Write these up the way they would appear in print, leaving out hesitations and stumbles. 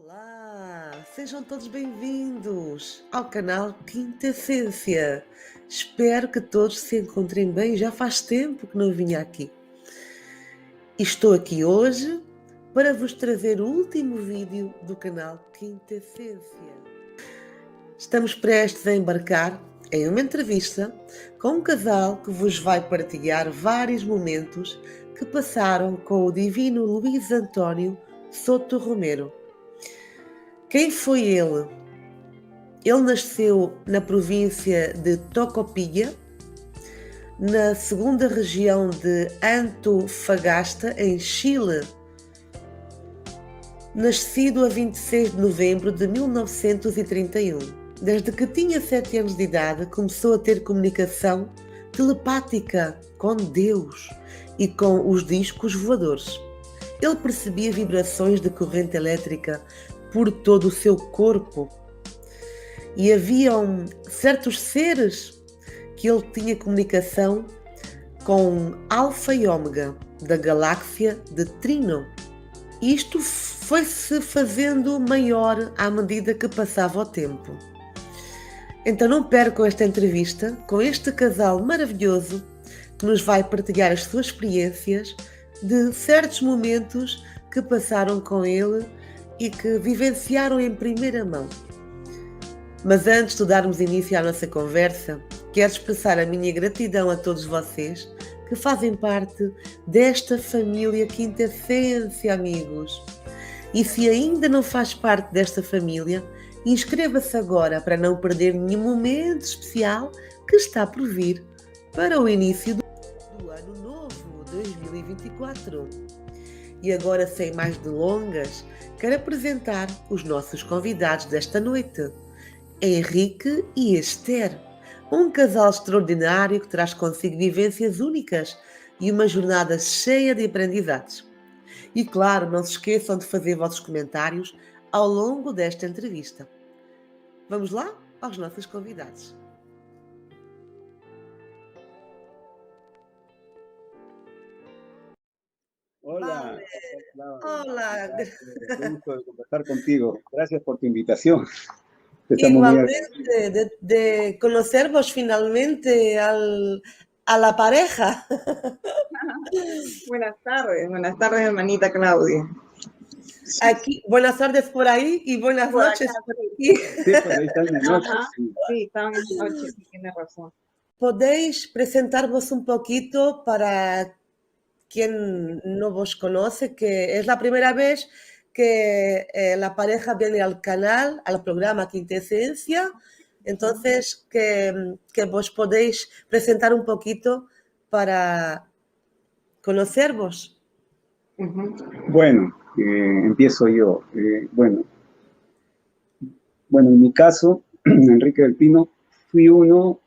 Olá, sejam todos bem-vindos ao canal Quinta Essência. Espero que todos se encontrem bem, já faz tempo que não vinha aqui. E estou aqui hoje para vos trazer o último vídeo do canal Quinta Essência. Estamos prestes a embarcar em uma entrevista com um casal que vos vai partilhar vários momentos que passaram com o divino Luís António Souto Romero. Quem foi ele? Ele nasceu na província de Tocopilla, na segunda região de Antofagasta, em Chile. Nascido a 26 de novembro de 1931. Desde que tinha 7 anos de idade, começou a ter comunicação telepática com Deus e com os discos voadores. Ele percebia vibrações de corrente elétrica por todo o seu corpo. E haviam certos seres que ele tinha comunicação com Alfa e Ômega, da galáxia de Trino. Isto foi-se fazendo maior à medida que passava o tempo. Então não percam esta entrevista com este casal maravilhoso que nos vai partilhar as suas experiências de certos momentos que passaram com ele e que vivenciaram em primeira mão. Mas antes de darmos início à nossa conversa, quero expressar a minha gratidão a todos vocês que fazem parte desta família Quinta Essência, amigos. E se ainda não faz parte desta família, inscreva-se agora para não perder nenhum momento especial que está por vir para o início do ano novo, 2024. E agora, sem mais delongas, quero apresentar os nossos convidados desta noite. Henrique e Esther, um casal extraordinário que traz consigo vivências únicas e uma jornada cheia de aprendizados. E claro, não se esqueçam de fazer vossos comentários ao longo desta entrevista. Vamos lá aos nossos convidados. Hola, Vale. Hola. Hola. Qué gusto de conversar contigo. Gracias por tu invitación. Estamos muy Igualmente, de conocervos finalmente a la pareja. Buenas tardes, hermanita Claudia. Aquí, buenas tardes por ahí y buenas Por noches acá, por sí. aquí. Sí, pues ahí están las noches. Ajá, Sí. sí, estaban en la noche, sí, tiene razón. ¿Podéis presentarvos un poquito para quien no vos conoce, que es la primera vez que la pareja viene al canal, al programa Quinta Esencia? Entonces, que vos podéis presentar un poquito para conocervos. Bueno, empiezo yo. Bueno, en mi caso, Enrique del Pino, fui uno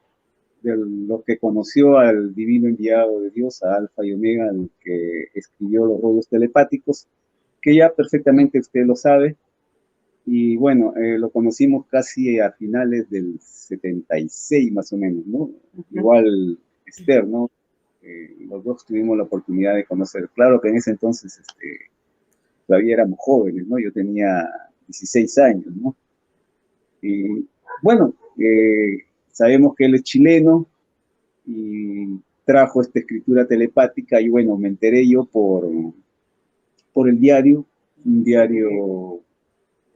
de los que conoció al divino enviado de Dios, a Alfa y Omega, el que escribió los rollos telepáticos, que ya perfectamente usted lo sabe. Y bueno, lo conocimos casi a finales del 76 más o menos, ¿no? Igual Esther, ¿no? Los dos tuvimos la oportunidad de conocer. Claro que en ese entonces todavía éramos jóvenes, ¿no? Yo tenía 16 años, ¿no? Y bueno, sabemos que él es chileno y trajo esta escritura telepática y bueno, me enteré yo por el diario, un diario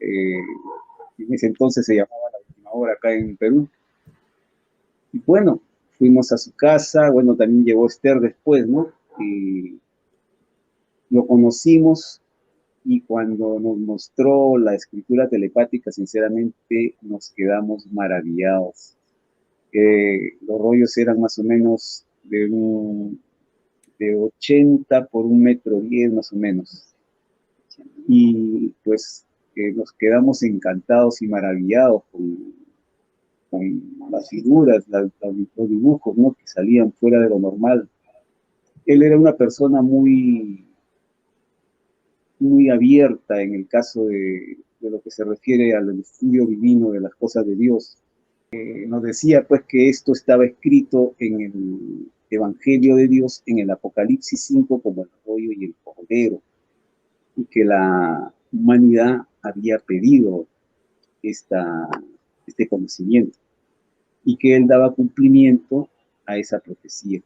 en ese entonces se llamaba La Última Hora acá en Perú. Y bueno, fuimos a su casa, bueno, también llegó Esther después, ¿no? Y lo conocimos y cuando nos mostró la escritura telepática, sinceramente nos quedamos maravillados. Los rollos eran más o menos de 80 por 1,10 m más o menos. Y pues nos quedamos encantados y maravillados con las figuras, los dibujos, ¿no? Que salían fuera de lo normal. Él era una persona muy abierta en el caso de lo que se refiere al estudio divino de las cosas de Dios. Nos decía pues que esto estaba escrito en el Evangelio de Dios, en el Apocalipsis 5, como el rollo y el cordero, y que la humanidad había pedido este conocimiento y que él daba cumplimiento a esa profecía.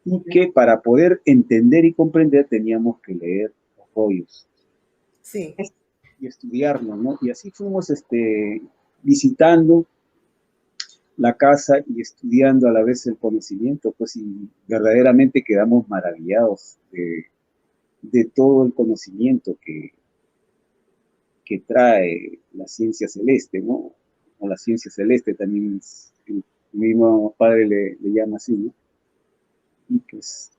Y que para poder entender y comprender teníamos que leer los rollos. Sí. Y estudiarlos, ¿no? Y así fuimos visitando la casa y estudiando a la vez el conocimiento, pues y verdaderamente quedamos maravillados de todo el conocimiento que trae la ciencia celeste, ¿no? O la ciencia celeste también el mismo padre le llama así, ¿no? Y pues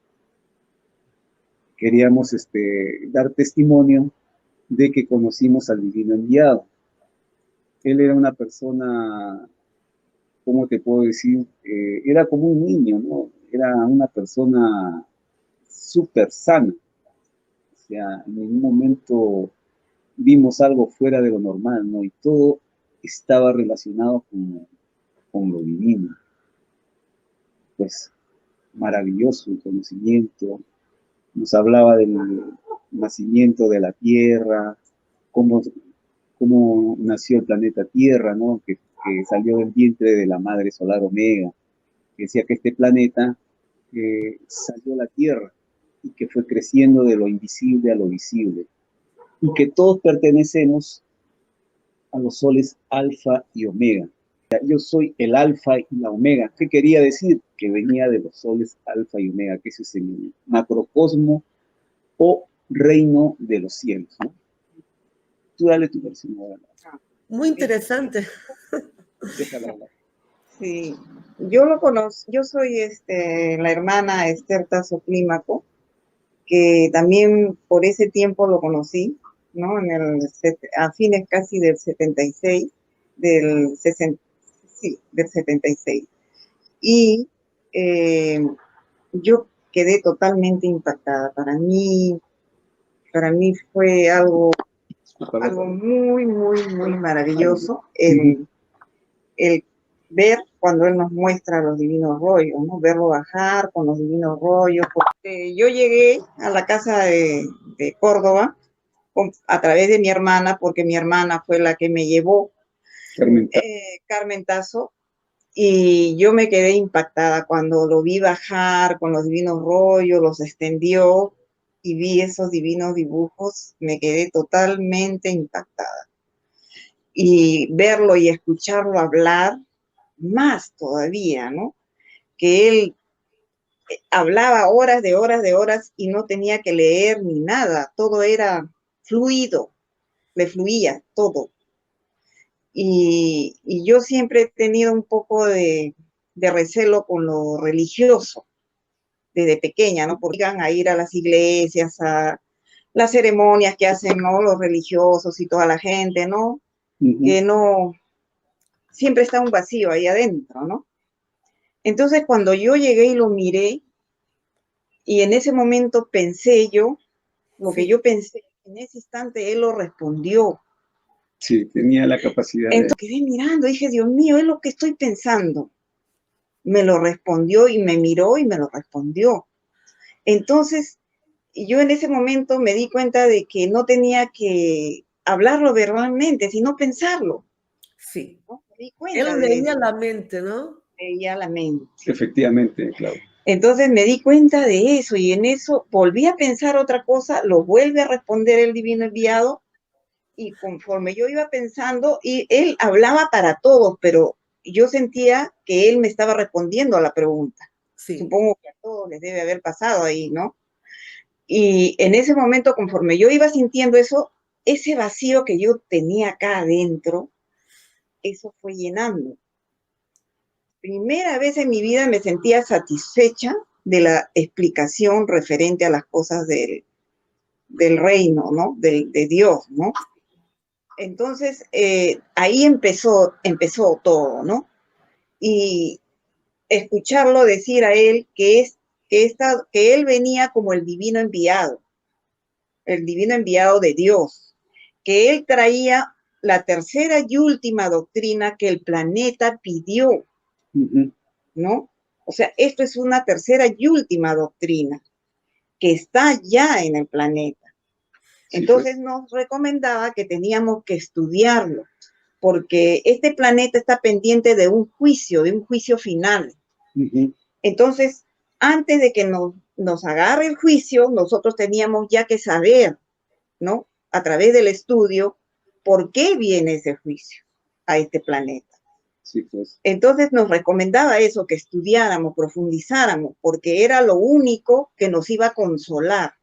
queríamos dar testimonio de que conocimos al divino enviado. Él era una persona, ¿cómo te puedo decir? Era como un niño, ¿no? Era una persona súper sana. O sea, en ningún momento vimos algo fuera de lo normal, ¿no? Y todo estaba relacionado con lo divino. Pues maravilloso el conocimiento. Nos hablaba del nacimiento de la Tierra, cómo nació el planeta Tierra, ¿no? Que salió del vientre de la madre solar Omega. Que decía que este planeta salió a la Tierra y que fue creciendo de lo invisible a lo visible. Y que todos pertenecemos a los soles alfa y omega. Yo soy el alfa y la omega. ¿Qué quería decir? Que venía de los soles alfa y omega, que ese es el macrocosmo o reino de los cielos, ¿no? Tú dale tu versión ahora. Muy interesante. Déjala hablar. Sí, yo lo conozco, yo soy la hermana Esther Tazo Clímaco, que también por ese tiempo lo conocí, ¿no? A fines casi del 76, del 76. Y yo quedé totalmente impactada. Para mí fue algo muy, muy, muy maravilloso el ver cuando él nos muestra los divinos rollos, ¿no? Verlo bajar con los divinos rollos. Porque yo llegué a la casa de Córdoba a través de mi hermana, porque mi hermana fue la que me llevó, Carmen Tazo, y yo me quedé impactada cuando lo vi bajar con los divinos rollos, los extendió y vi esos divinos dibujos, me quedé totalmente impactada. Y verlo y escucharlo hablar, más todavía, ¿no? Que él hablaba horas de horas de horas y no tenía que leer ni nada, todo era fluido, le fluía todo. Y yo siempre he tenido un poco de recelo con lo religioso, desde pequeña, ¿no? Porque iban a ir a las iglesias, a las ceremonias que hacen, ¿no? Los religiosos y toda la gente, ¿no? Que no, siempre está un vacío ahí adentro, ¿no? Entonces, cuando yo llegué y lo miré, y en ese momento pensé yo, lo que yo pensé, en ese instante él lo respondió. Sí, tenía la capacidad. Entonces quedé mirando, dije, Dios mío, es lo que estoy pensando. Me lo respondió y me miró y me lo respondió. Entonces, yo en ese momento me di cuenta de que no tenía que hablarlo verbalmente, sino pensarlo. Sí. ¿No? Me di cuenta él leía la mente, ¿no? Leía la mente. Efectivamente, claro. Entonces me di cuenta de eso y en eso volví a pensar otra cosa, lo vuelve a responder el divino enviado y conforme yo iba pensando, y él hablaba para todos, pero yo sentía que él me estaba respondiendo a la pregunta. Sí. Supongo que a todos les debe haber pasado ahí, ¿no? Y en ese momento, conforme yo iba sintiendo eso, ese vacío que yo tenía acá adentro, eso fue llenando. Primera vez en mi vida me sentía satisfecha de la explicación referente a las cosas del reino, ¿no? De Dios, ¿no? Entonces, ahí empezó todo, ¿no? Y escucharlo decir a él que él venía como el divino enviado de Dios, que él traía la tercera y última doctrina que el planeta pidió, ¿no? O sea, esto es una tercera y última doctrina que está ya en el planeta. Entonces nos recomendaba que teníamos que estudiarlo, porque este planeta está pendiente de un juicio final. Entonces, antes de que nos agarre el juicio, nosotros teníamos ya que saber, ¿no? A través del estudio, por qué viene ese juicio a este planeta. Sí, pues. Entonces nos recomendaba eso, que estudiáramos, profundizáramos, porque era lo único que nos iba a consolar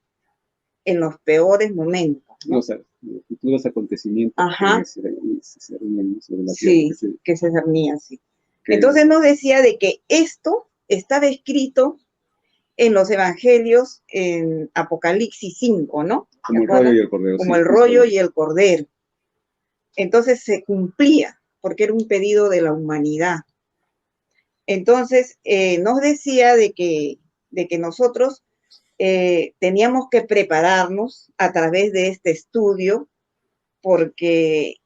en los peores momentos, ¿no? Los futuros acontecimientos que se cernían sobre la tierra. Sí, que se cernían, sí. Entonces nos decía de que esto estaba escrito en los evangelios, en Apocalipsis 5, ¿no? Como el rollo y el cordero. Como el rollo y el cordero. Entonces se cumplía, porque era un pedido de la humanidad. Entonces nos decía de que nosotros teníamos que prepararnos a través de este estudio, porque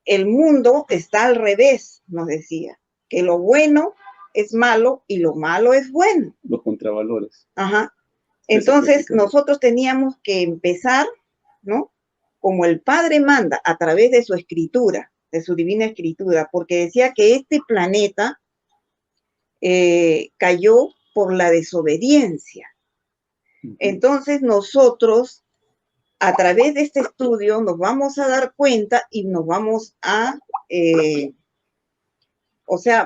el mundo está al revés, nos decía, que lo bueno es malo y lo malo es bueno. Los contravalores. Ajá. Entonces nosotros teníamos que empezar, ¿no? Como el Padre manda, a través de su escritura, de su divina escritura, porque decía que este planeta cayó por la desobediencia. Entonces nosotros, a través de este estudio, nos vamos a dar cuenta y nos vamos a,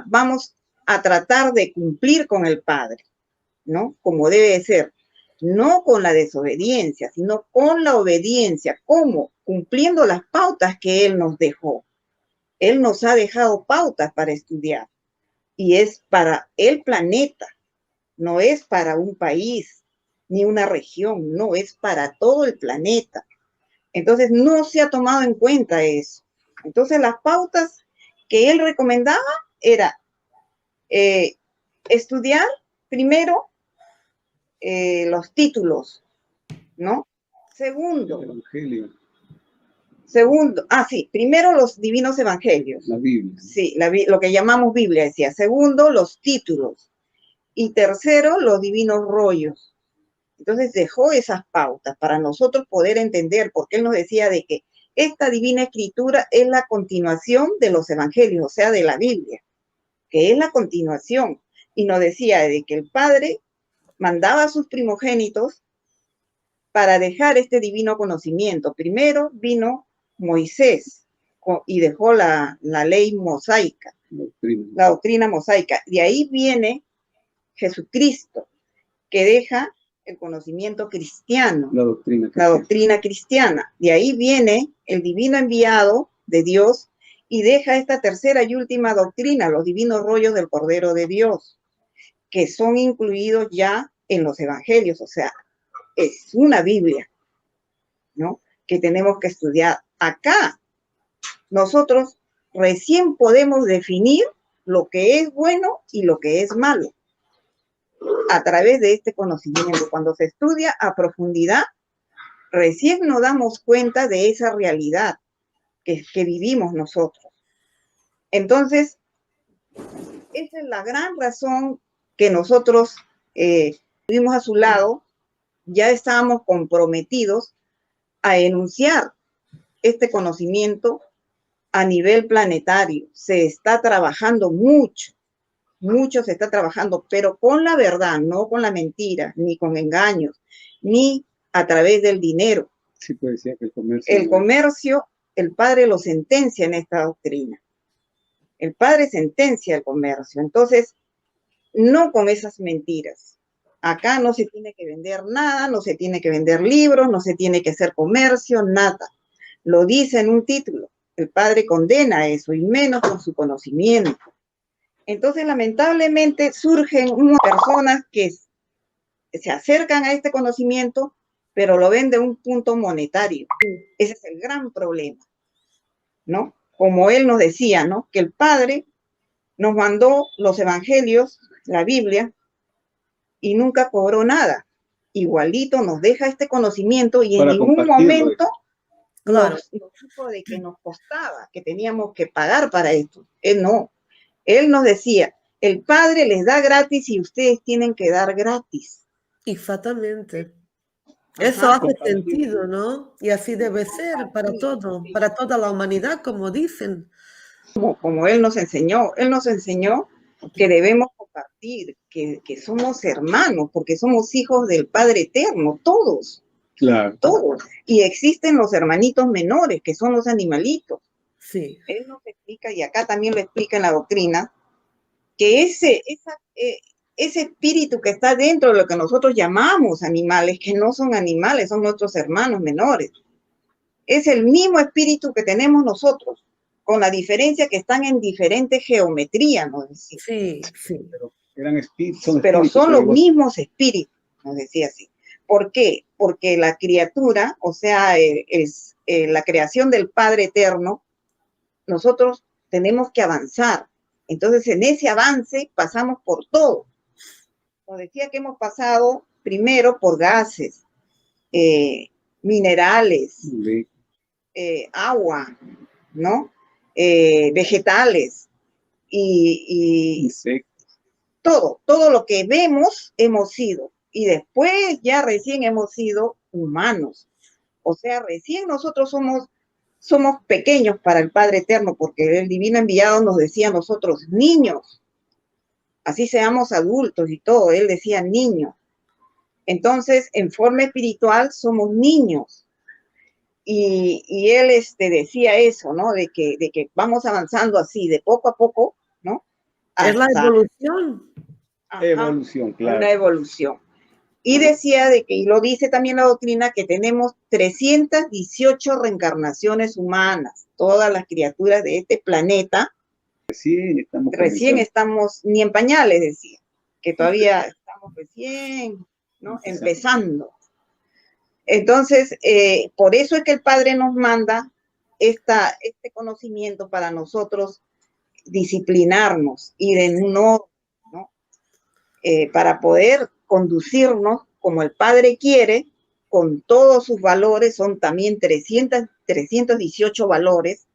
vamos a tratar de cumplir con el Padre, ¿no? Como debe de ser. No con la desobediencia, sino con la obediencia. ¿Cómo? Cumpliendo las pautas que Él nos dejó. Él nos ha dejado pautas para estudiar. Y es para el planeta, no es para un país, ni una región, no, es para todo el planeta. Entonces, no se ha tomado en cuenta eso. Entonces, las pautas que Él recomendaba era estudiar primero los títulos, ¿no? Segundo, primero los divinos evangelios. La Biblia. Sí, lo que llamamos Biblia, decía. Segundo, los títulos. Y tercero, los divinos rollos. Entonces dejó esas pautas para nosotros poder entender, porque él nos decía de que esta divina escritura es la continuación de los evangelios, o sea, de la Biblia, que es la continuación. Y nos decía de que el Padre mandaba a sus primogénitos para dejar este divino conocimiento. Primero vino Moisés y dejó la ley mosaica, la doctrina mosaica. De ahí viene Jesucristo, que deja el conocimiento cristiano, la doctrina cristiana. De ahí viene el divino enviado de Dios y deja esta tercera y última doctrina, los divinos rollos del Cordero de Dios, que son incluidos ya en los evangelios, o sea, es una Biblia, ¿no? Que tenemos que estudiar. Acá nosotros recién podemos definir lo que es bueno y lo que es malo a través de este conocimiento. Cuando se estudia a profundidad, recién nos damos cuenta de esa realidad que vivimos nosotros. Entonces, esa es la gran razón que nosotros estuvimos a su lado, ya estábamos comprometidos a enunciar este conocimiento a nivel planetario. Se está trabajando mucho se está trabajando, pero con la verdad, no con la mentira, ni con engaños, ni a través del dinero. Sí, puede ser que el comercio, el Padre lo sentencia en esta doctrina. El Padre sentencia el comercio. Entonces, no con esas mentiras. Acá no se tiene que vender nada, no se tiene que vender libros, no se tiene que hacer comercio, nada. Lo dice en un título. El Padre condena eso, y menos con su conocimiento. Entonces, lamentablemente, surgen unas personas que se acercan a este conocimiento, pero lo ven de un punto monetario. Ese es el gran problema, ¿no? Como él nos decía, ¿no? Que el Padre nos mandó los evangelios, la Biblia, y nunca cobró nada. Igualito nos deja este conocimiento y en ningún momento nos supo de que nos costaba, que teníamos que pagar para esto. Él no. Él nos decía, el Padre les da gratis y ustedes tienen que dar gratis. Exactamente. Eso Ajá. hace compartir. sentido, ¿no? Y así debe ser para todo, para toda la humanidad, como dicen. Como Él nos enseñó que debemos compartir, que somos hermanos, porque somos hijos del Padre Eterno, todos, Claro. todos. Y existen los hermanitos menores, que son los animalitos. Sí, Él nos explica, y acá también lo explica en la doctrina, que ese espíritu que está dentro de lo que nosotros llamamos animales, que no son animales, son nuestros hermanos menores. Es el mismo espíritu que tenemos nosotros, con la diferencia que están en diferentes geometrías, nos decía. sí, sí. Pero eran Pero espíritus, son los igual. mismos espíritus, nos decía así. ¿Por qué? Porque la criatura, o sea, la creación del Padre Eterno, nosotros tenemos que avanzar. Entonces, en ese avance pasamos por todo. Nos decía que hemos pasado primero por gases, minerales, Sí. agua, ¿no? Vegetales y Insectos. todo lo que vemos hemos sido. Y después ya recién hemos sido humanos. O sea, recién nosotros somos pequeños para el Padre Eterno, porque el Divino Enviado nos decía a nosotros niños, así seamos adultos y todo, Él decía niños. Entonces, en forma espiritual somos niños. Y él decía eso, ¿no? De que vamos avanzando así, de poco a poco, ¿no? Es la Hasta evolución. Evolución, claro. una evolución. Y decía y lo dice también la doctrina, que tenemos 318 reencarnaciones humanas, todas las criaturas de este planeta. Recién estamos, ni en pañales, decía, que todavía estamos recién, ¿no? Empezando. Entonces, por eso es que el Padre nos manda este conocimiento para nosotros disciplinarnos, ir en un orden, ¿no? Para poder conducirnos como el Padre quiere, con todos sus valores, son también 318 valores,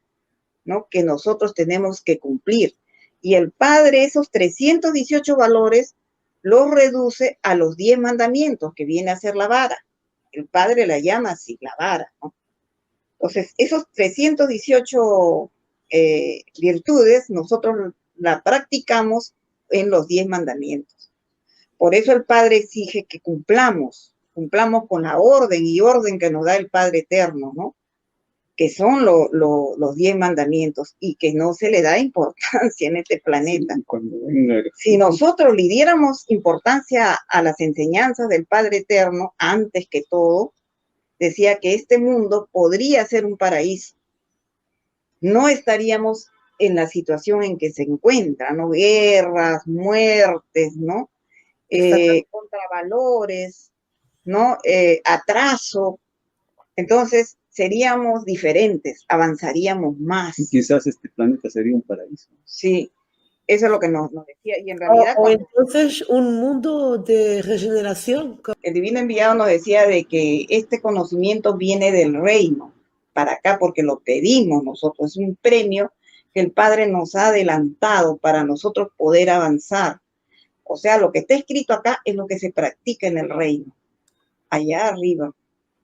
¿no? Que nosotros tenemos que cumplir. Y el Padre esos 318 valores los reduce a los 10 mandamientos, que viene a ser la vara. El Padre la llama así, la vara, ¿no? Entonces, esos 318 virtudes, nosotros la practicamos en los 10 mandamientos. Por eso el Padre exige que cumplamos con la orden que nos da el Padre Eterno, ¿no? Que son los 10 mandamientos, y que no se le da importancia en este planeta. Si nosotros le diéramos importancia a las enseñanzas del Padre Eterno, antes que todo, decía que este mundo podría ser un paraíso. No estaríamos en la situación en que se encuentra, ¿no? Guerras, muertes, ¿no? Contravalores, ¿no? Atraso. Entonces, seríamos diferentes, avanzaríamos más. Y quizás este planeta sería un paraíso. Sí, eso es lo que nos decía. Y en realidad, O entonces un mundo de regeneración. el Divino Enviado nos decía de que este conocimiento viene del reino para acá, porque lo pedimos nosotros. Es un premio que el Padre nos ha adelantado para nosotros poder avanzar. O sea, lo que está escrito acá es lo que se practica en el reino, allá arriba.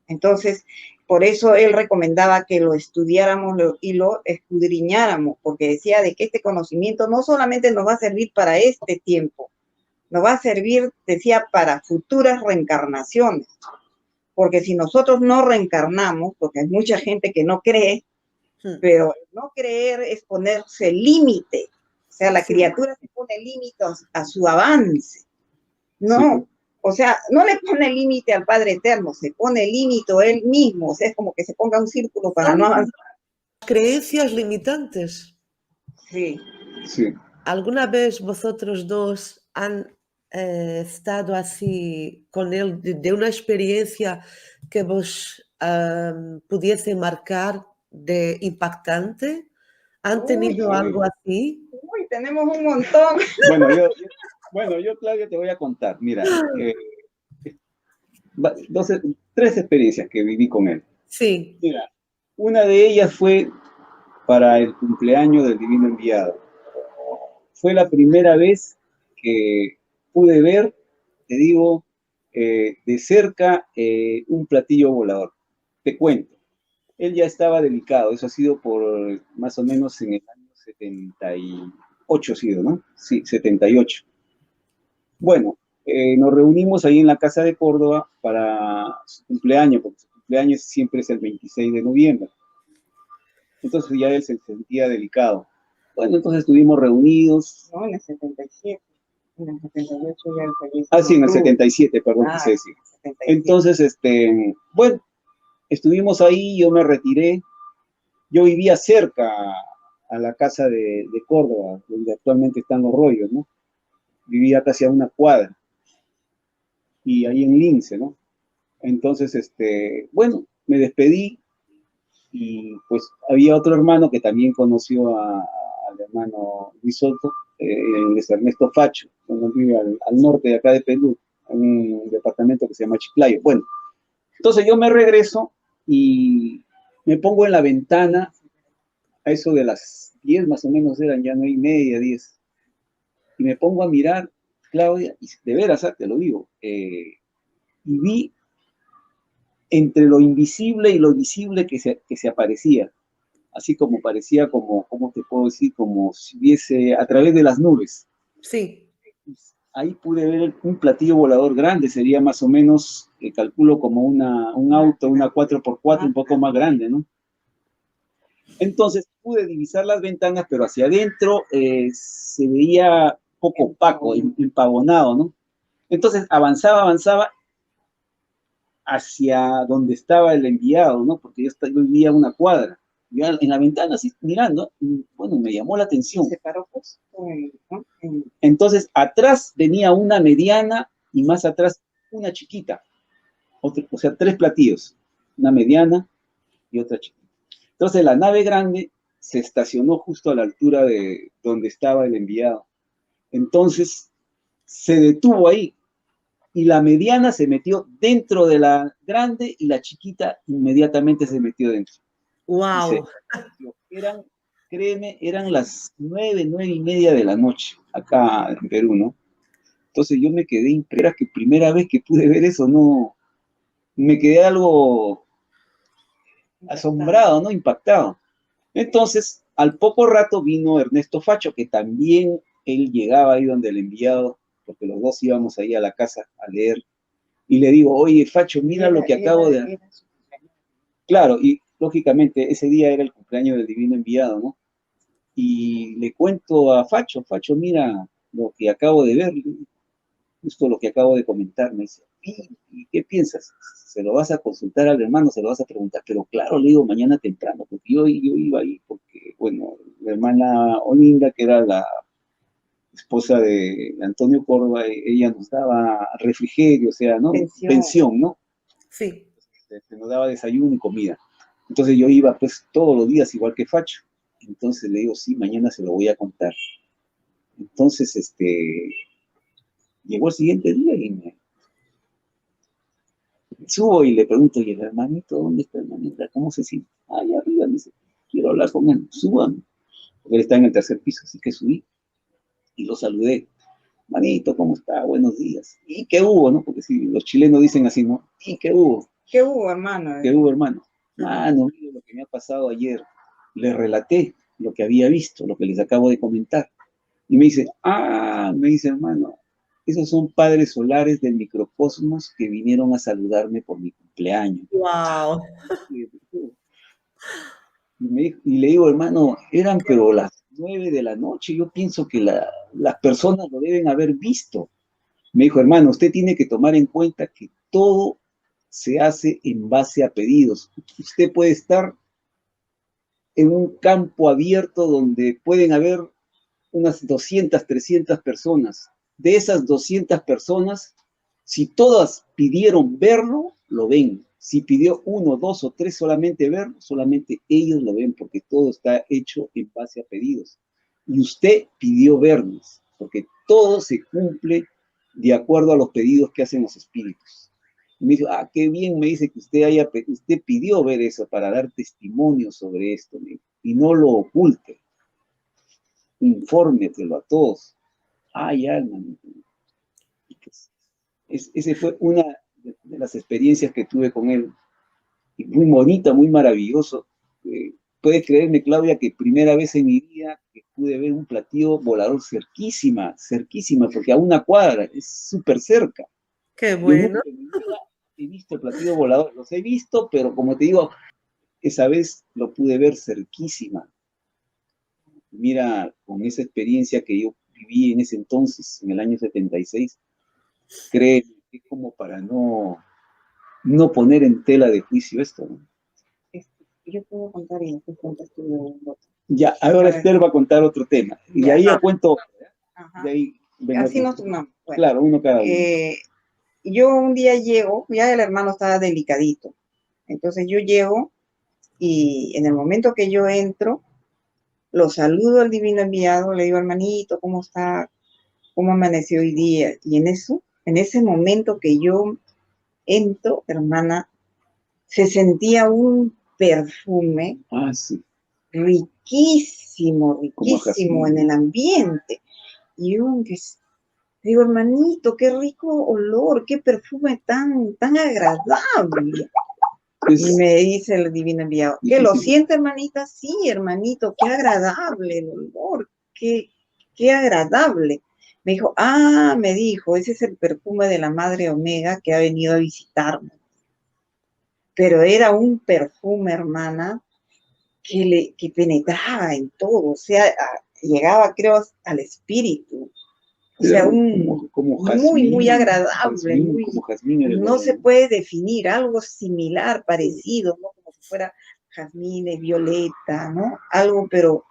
Entonces, por eso él recomendaba que lo estudiáramos y lo escudriñáramos, porque decía de que este conocimiento no solamente nos va a servir para este tiempo, nos va a servir, decía, para futuras reencarnaciones. Porque si nosotros no reencarnamos, porque hay mucha gente que no cree, pero no creer es ponerse límite. O sea, la criatura se pone límites a su avance. No, o sea, no le pone límite al Padre Eterno, se pone límite él mismo. O sea, es como que se ponga un círculo para no avanzar. Creencias limitantes. Sí. Sí. ¿Alguna vez vosotros dos han estado así con él, de una experiencia que vos pudiese marcar de impactante? ¿Han tenido algo así? Uy, tenemos un montón. Bueno, yo, Claudia, te voy a contar. Mira, tres experiencias que viví con él. Sí. Mira, una de ellas fue para el cumpleaños del Divino Enviado. Fue la primera vez que pude ver, te digo, de cerca un platillo volador. Te cuento, él ya estaba delicado, eso ha sido por más o menos en el año 78, ha sido, ¿no? Sí, 78. Bueno, nos reunimos ahí en la casa de Córdoba para su cumpleaños, porque su cumpleaños siempre es el 26 de noviembre. Entonces ya él se sentía delicado. Bueno, entonces estuvimos reunidos. No, en el 77. En el 78 ya el falleció. Ah, sí, en el 77, perdón, quise decir. 77. Entonces, bueno, estuvimos ahí, yo me retiré. Yo vivía cerca a la casa de Córdoba, donde actualmente están los rollos, ¿no? Vivía casi a una cuadra. Y ahí en Lince, ¿no? Entonces, bueno, me despedí y pues había otro hermano que también conoció al hermano Luis Soto, es Ernesto Facho, cuando vive al norte de acá de Perú, en un departamento que se llama Chiclayo. Bueno, entonces yo me regreso y me pongo en la ventana, a eso de las 10 más o menos eran, ya 9:30, 10, y me pongo a mirar, Claudia, y de veras, te lo digo, y vi entre lo invisible y lo visible que se aparecía, así como parecía como, ¿cómo te puedo decir? Como si hubiese a través de las nubes. Sí. Ahí pude ver un platillo volador grande, sería más o menos, calculo como un auto, una 4x4, un poco más grande, ¿no? Entonces pude divisar las ventanas, pero hacia adentro se veía poco opaco, empavonado, ¿no? Entonces avanzaba hacia donde estaba el enviado, ¿no? Porque yo vivía a una cuadra. Yo en la ventana así mirando, y, bueno, me llamó la atención. Se paró pues, ¿no? Entonces, atrás venía una mediana y más atrás una chiquita. O sea, 3 platillos. Una mediana y otra chiquita. Entonces, la nave grande se estacionó justo a la altura de donde estaba el enviado. Entonces, se detuvo ahí. Y la mediana se metió dentro de la grande y la chiquita inmediatamente se metió dentro. ¡Wow! Eran, créeme, eran las 9:30 de la noche, acá en Perú, ¿no? Entonces yo me quedé impresionado, que primera vez que pude ver eso, no, me quedé algo asombrado, ¿no? Impactado. Entonces, al poco rato vino Ernesto Facho, que también él llegaba ahí donde el enviado, porque los dos íbamos ahí a la casa a leer, y le digo, oye, Facho, mira lo que acabo de... Claro, y lógicamente ese día era el cumpleaños del divino enviado, ¿no? Y le cuento a Facho, Facho, mira lo que acabo de ver, justo lo que acabo de comentar. Me dice, ¿y qué piensas? ¿Se lo vas a consultar al hermano? ¿Se lo vas a preguntar? Pero claro, le digo, mañana temprano, porque yo iba ahí, porque, bueno, la hermana Olinda, que era la esposa de Antonio Córdoba, ella nos daba refrigerio, o sea, ¿no? Pensión, ¿no? Sí. Se nos daba desayuno y comida. Entonces yo iba pues todos los días igual que Facho. Entonces le digo, sí, mañana se lo voy a contar. Entonces, llegó el siguiente día y me subo y le pregunto, ¿y el hermanito? ¿Dónde está el hermanito? ¿Cómo se siente? Ahí arriba, me dice, quiero hablar con él, suban. Porque él está en el tercer piso, así que subí y lo saludé. Manito, ¿cómo está? Buenos días. ¿Y qué hubo, no? Porque si los chilenos dicen así, ¿no? ¿Y qué hubo? ¿Qué hubo, hermano? ¿Qué hubo, hermano? Mano, mire lo que me ha pasado ayer. Le relaté lo que había visto, lo que les acabo de comentar. Y me dice, me dice, hermano, esos son padres solares del microcosmos que vinieron a saludarme por mi cumpleaños. ¡Wow! Y le digo, hermano, eran pero las 9 de la noche, yo pienso que las personas lo deben haber visto. Me dijo, hermano, usted tiene que tomar en cuenta que todo se hace en base a pedidos. Usted puede estar en un campo abierto donde pueden haber unas 200, 300 personas. De esas 200 personas, si todas pidieron verlo, lo ven. Si pidió 1, 2 o 3 solamente verlo, solamente ellos lo ven, porque todo está hecho en base a pedidos. Y usted pidió vernos, porque todo se cumple de acuerdo a los pedidos que hacen los espíritus. Y me dijo, qué bien, me dice que usted pidió ver eso para dar testimonio sobre esto, y no lo oculte. Infórmetelo a todos. Ya, hermanito. Ese fue una de las experiencias que tuve con él. Y muy bonita, muy maravilloso. Puedes creerme, Claudia, que primera vez en mi vida que pude ver un platillo volador cerquísima, cerquísima, porque a una cuadra, es súper cerca. Qué Yo nunca bueno. en mi vida he visto el platillo volador, los he visto, pero como te digo, esa vez lo pude ver cerquísima. Mira, con esa experiencia que yo viví en ese entonces, en el año 76, créeme, es como para no poner en tela de juicio esto, ¿no? Yo puedo contar y después cuentas tú. Ya, ahora Esther va a contar otro tema. Y de ahí ya cuento otro, ¿ya? Ajá. De ahí vengo Así otro. nos turnamos. Bueno, Claro, uno cada uno. yo un día llego, ya el hermano estaba delicadito. Entonces yo llego y en el momento que yo entro, lo saludo al divino enviado, le digo, hermanito, ¿cómo está? ¿Cómo amaneció hoy día? Y en ese momento que yo entro, hermana, se sentía un perfume Sí. riquísimo, riquísimo en el ambiente. Y yo digo, hermanito, qué rico olor, qué perfume tan agradable. Y me dice el divino enviado, ¿qué lo siente, hermanita? Sí, hermanito, qué agradable el olor, qué agradable. Me dijo, me dijo, ese es el perfume de la Madre Omega que ha venido a visitarme. Pero era un perfume, hermana, que penetraba en todo, o sea, llegaba, creo, al espíritu. O sea, como jazmín, muy agradable, como jazmín, no se puede definir, algo similar, parecido, ¿no? Como si fuera jazmín, violeta, ¿no? Algo, pero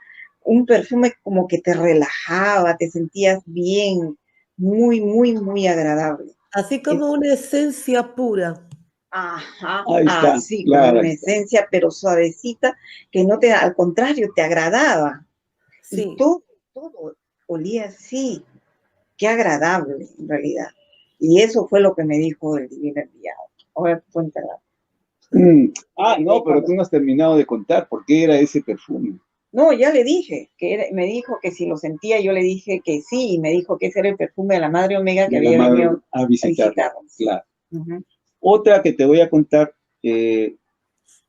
un perfume como que te relajaba, te sentías bien, muy agradable. Así como una esencia pura. Ajá, ahí está, así, claro, como una esencia, pero suavecita, que no te, al contrario, te agradaba. Sí. Y todo olía así. Qué agradable, en realidad. Y eso fue lo que me dijo el divino enviado. Ahora cuéntala. No, pero tú no has terminado de contar por qué era ese perfume. No, ya le dije, me dijo que si lo sentía, yo le dije que sí, y me dijo que ese era el perfume de la Madre Omega que había venido a visitarnos. Claro. Uh-huh. Otra que te voy a contar,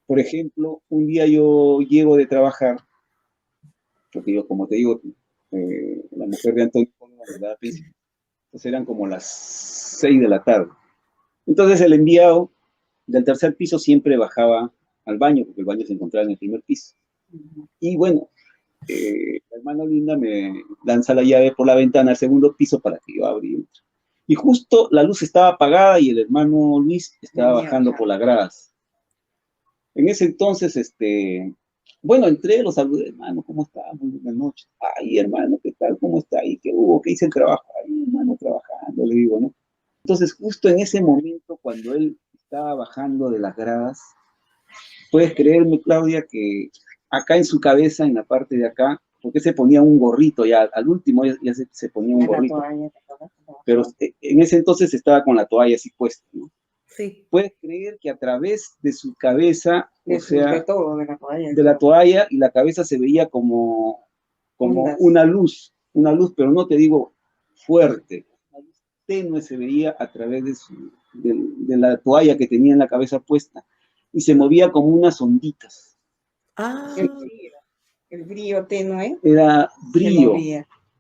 por ejemplo, un día yo llego de trabajar, porque yo, como te digo, la mujer de Antonio me daba pensión, entonces eran como las 6 de la tarde. Entonces el enviado del tercer piso siempre bajaba al baño, porque el baño se encontraba en el primer piso. Uh-huh. Y bueno, la hermana Linda me lanza la llave por la ventana al segundo piso para que yo abra y entre. Y justo la luz estaba apagada y el hermano Luis estaba bajando por las gradas. En ese entonces, bueno, entré, lo saludé, hermano, ¿cómo está? Muy buenas noches. Ay, hermano, ¿qué tal? ¿Cómo está? ¿Y qué hubo? ¿Qué hice el trabajo? Ay, hermano, trabajando, le digo, ¿no? Entonces, justo en ese momento, cuando él estaba bajando de las gradas, puedes creerme, Claudia, que acá en su cabeza, en la parte de acá, porque se ponía un gorrito, ya al último ya se ponía un gorrito. Pero en ese entonces estaba con la toalla así puesta, ¿no? Sí. Puedes creer que a través de su cabeza, de la toalla, y la cabeza se veía como una luz, pero no te digo fuerte, una luz tenue se veía a través de la toalla que tenía en la cabeza puesta, y se movía como unas onditas. El brillo tenue. Era brillo,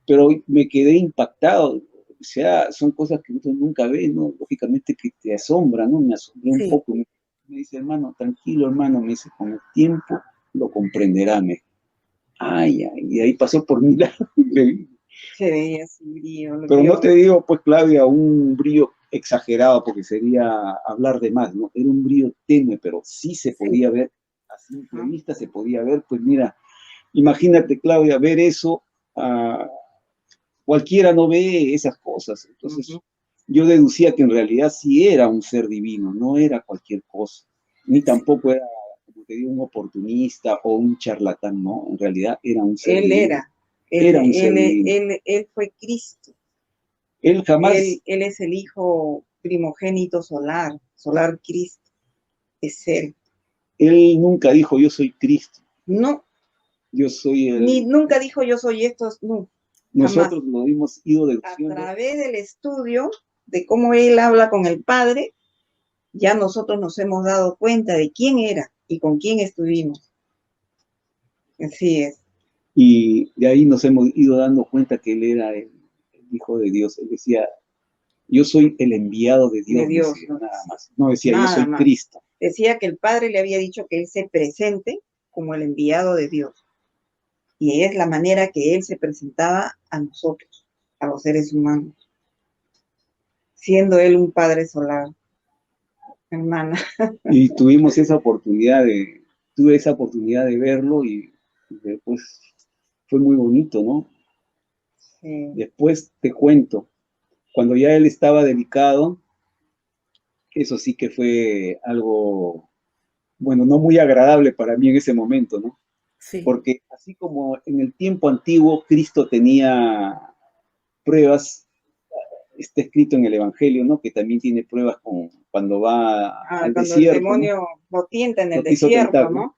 pero me quedé impactado. O sea, son cosas que uno nunca ve, ¿no? Lógicamente que te asombra, ¿no? Me asombré un poco. Me dice, hermano, tranquilo, hermano, me dice, con el tiempo lo comprenderá, me. Y ahí pasó por mi lado. Se veía ese brillo. Pero no te digo, pues, Claudia, un brillo exagerado, porque sería hablar de más, ¿no? Era un brillo tenue, pero sí se podía ver, a simple vista se podía ver, pues mira, imagínate, Claudia, ver eso, cualquiera no ve esas cosas. Entonces, yo deducía que en realidad sí era un ser divino, no era cualquier cosa, ni tampoco era, como te digo, un oportunista o un charlatán, no, en realidad era un ser divino. Él fue Cristo. Él jamás... Él es el Hijo primogénito solar Cristo, es Él. Él nunca dijo, yo soy Cristo. No. Yo soy el... Ni nunca dijo, yo soy esto, no. Nosotros lo hemos ido deduciendo. A través del estudio de cómo él habla con el Padre, ya nosotros nos hemos dado cuenta de quién era y con quién estuvimos. Así es. Y de ahí nos hemos ido dando cuenta que él era el Hijo de Dios. Él decía, yo soy el enviado de Dios, decía, ¿No? nada más. No decía, Nada yo soy más. Cristo. Decía que el Padre le había dicho que él se presente como el enviado de Dios. Y es la manera que él se presentaba a nosotros, a los seres humanos, siendo él un Padre solar, hermana. Y tuvimos esa oportunidad tuve esa oportunidad de verlo y después fue muy bonito, ¿no? Sí. Después te cuento, cuando ya él estaba delicado, eso sí que fue algo, bueno, no muy agradable para mí en ese momento, ¿no? Sí, Porque así como en el tiempo antiguo Cristo tenía pruebas, está escrito en el Evangelio, ¿no? Que también tiene pruebas cuando va al Cuando el desierto, ¿no? demonio lo tienta en el Lo quiso desierto, tentar, ¿no?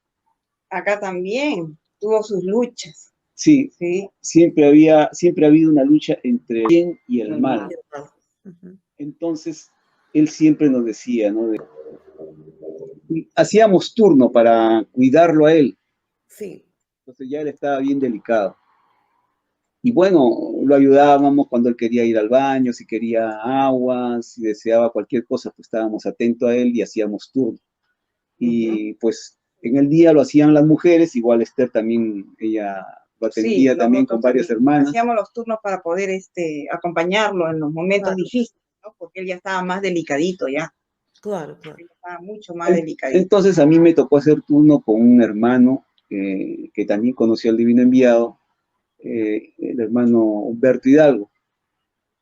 Acá también tuvo sus luchas. Sí, Sí. siempre ha habido una lucha entre el bien y el mal. Ujú. Entonces, él siempre nos decía, ¿no? Hacíamos turno para cuidarlo a él. Sí, Entonces ya él estaba bien delicado. Y bueno, lo ayudábamos cuando él quería ir al baño, si quería agua, si deseaba cualquier cosa, pues estábamos atentos a él y hacíamos turno. Y pues en el día lo hacían las mujeres, igual Esther también, ella lo atendía Sí, también con varias hermanas. hacíamos los turnos para poder acompañarlo en los momentos claro, difíciles, ¿no? Porque él ya estaba más delicadito ya. claro, claro. Él estaba mucho más delicadito. Entonces a mí me tocó hacer turno con un hermano que también conoció al Divino Enviado, el hermano Humberto Hidalgo,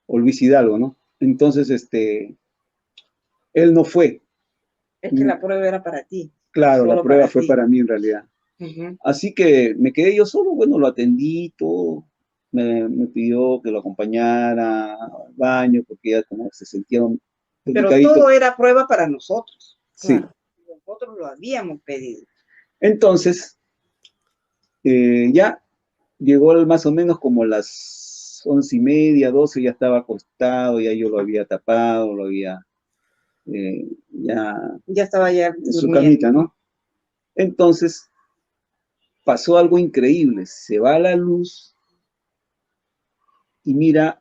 o Luis Hidalgo, ¿no? Entonces, él no fue. Es que la prueba era para ti. Claro, la Solo prueba para fue ti. para mí en realidad. Así que me quedé yo solo, bueno, lo atendí todo, me pidió que lo acompañara al baño porque ya como se sentía Pero delicadito. todo era prueba para nosotros. Sí. Claro. Nosotros lo habíamos pedido. Entonces, ya llegó más o menos como las 11:30, 12, ya estaba acostado, ya yo lo había tapado, lo había ya Ya estaba ya en su durmiendo, camita, ¿no? Entonces pasó algo increíble, se va la luz y mira,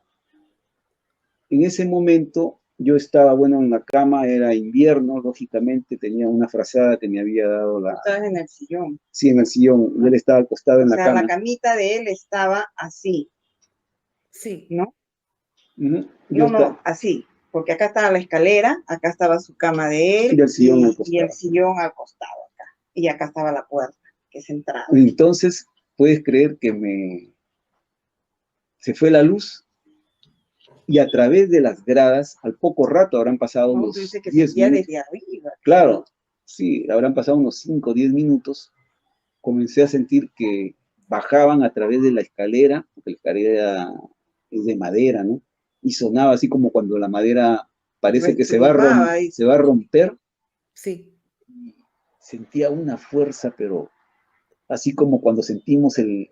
en ese momento yo estaba, bueno, en la cama, era invierno, lógicamente, tenía una frazada que me había dado la... Estabas en el sillón. Sí, en el sillón, y él estaba acostado en la cama. La camita de él estaba así. Sí. ¿No? No, así. Porque acá estaba la escalera, acá estaba su cama de él y el sillón al costado. Y el sillón al costado acá. Y acá estaba la puerta, que es entrada. Entonces, puedes creer que se fue la luz y a través de las gradas, al poco rato habrán pasado unos 10 minutos. Desde arriba. Claro, sí, habrán pasado unos 5 o 10 minutos. Comencé a sentir que bajaban a través de la escalera, porque la escalera es de madera, ¿no? Y sonaba así como cuando la madera parece que se va a romper. Sí. Sentía una fuerza, pero así como cuando sentimos el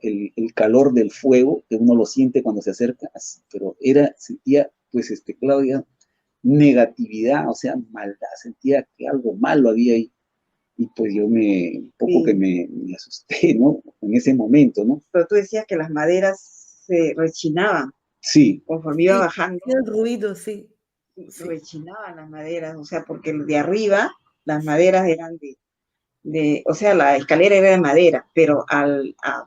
calor del fuego, que uno lo siente cuando se acerca, así, pero sentía, pues, Claudia, negatividad, o sea, maldad, sentía que algo malo había ahí. Y pues yo un poco que me asusté, ¿no? En ese momento, ¿no? Pero tú decías que las maderas se rechinaban. Sí. Conforme iba bajando. El ruido, sí. Rechinaban las maderas, o sea, porque de arriba las maderas eran o sea, la escalera era de madera, pero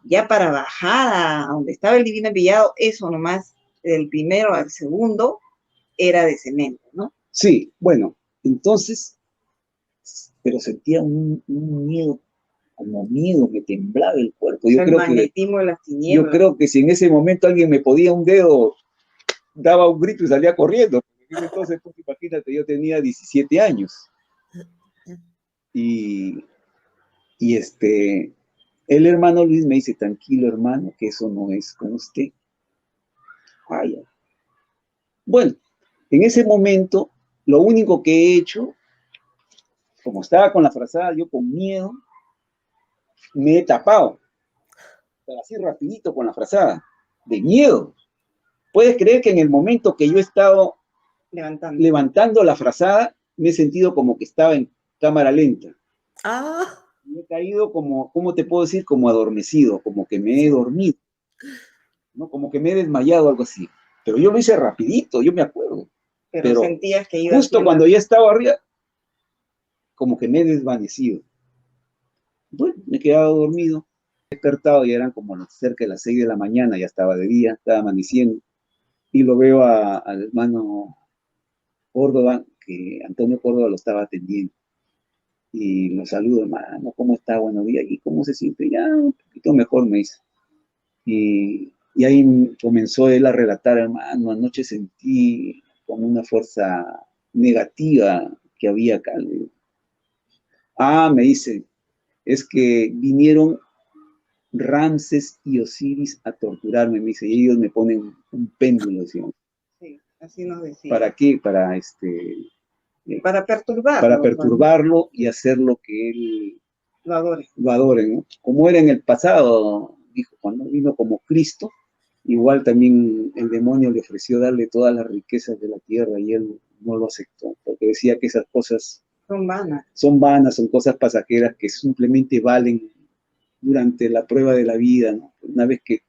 ya para bajar a donde estaba el Divino Enviado, eso nomás, del primero al segundo, era de cemento, ¿no? Sí, bueno, entonces, pero sentía un miedo, como miedo, me temblaba el cuerpo. Yo el magnetismo de las tinieblas. Yo creo que si en ese momento alguien me podía un dedo, daba un grito y salía corriendo. Entonces, pues, imagínate, yo tenía 17 años. Y el hermano Luis me dice, tranquilo hermano, que eso no es con usted. Vaya. Bueno, en ese momento, lo único que he hecho, como estaba con la frazada, yo con miedo, me he tapado. Pero así rapidito con la frazada, de miedo. ¿Puedes creer que en el momento que yo he estado levantando la frazada, me he sentido como que estaba en cámara lenta. Ah, Me he caído como, ¿cómo te puedo decir? Como adormecido, como que me he dormido, ¿no? Como que me he desmayado, algo así. Pero yo lo hice rapidito, yo me acuerdo. Pero sentías que ibas justo cuando ya estaba arriba, como que me he desvanecido. Bueno, me he quedado dormido, he despertado y eran como cerca de las 6 de la mañana, ya estaba de día, estaba amaneciendo. Y lo veo al hermano Córdoba, que Antonio Córdoba lo estaba atendiendo. Y lo saludo, hermano, ¿cómo está? Buenos días. ¿Y cómo se siente? Ya un poquito mejor, me dice. Y ahí comenzó él a relatar, hermano, anoche sentí como una fuerza negativa que había acá. Le digo, me dice, es que vinieron Ramses y Osiris a torturarme, me dice, y ellos me ponen un péndulo, decían. Sí, así nos decía. ¿Para qué? Para perturbarlo. Para perturbarlo y hacer lo que él lo adore, ¿no? Como era en el pasado, dijo, cuando vino como Cristo, igual también el demonio le ofreció darle todas las riquezas de la tierra y él no lo aceptó, porque decía que esas cosas son vanas, son cosas pasajeras que simplemente valen durante la prueba de la vida, ¿no? Una vez que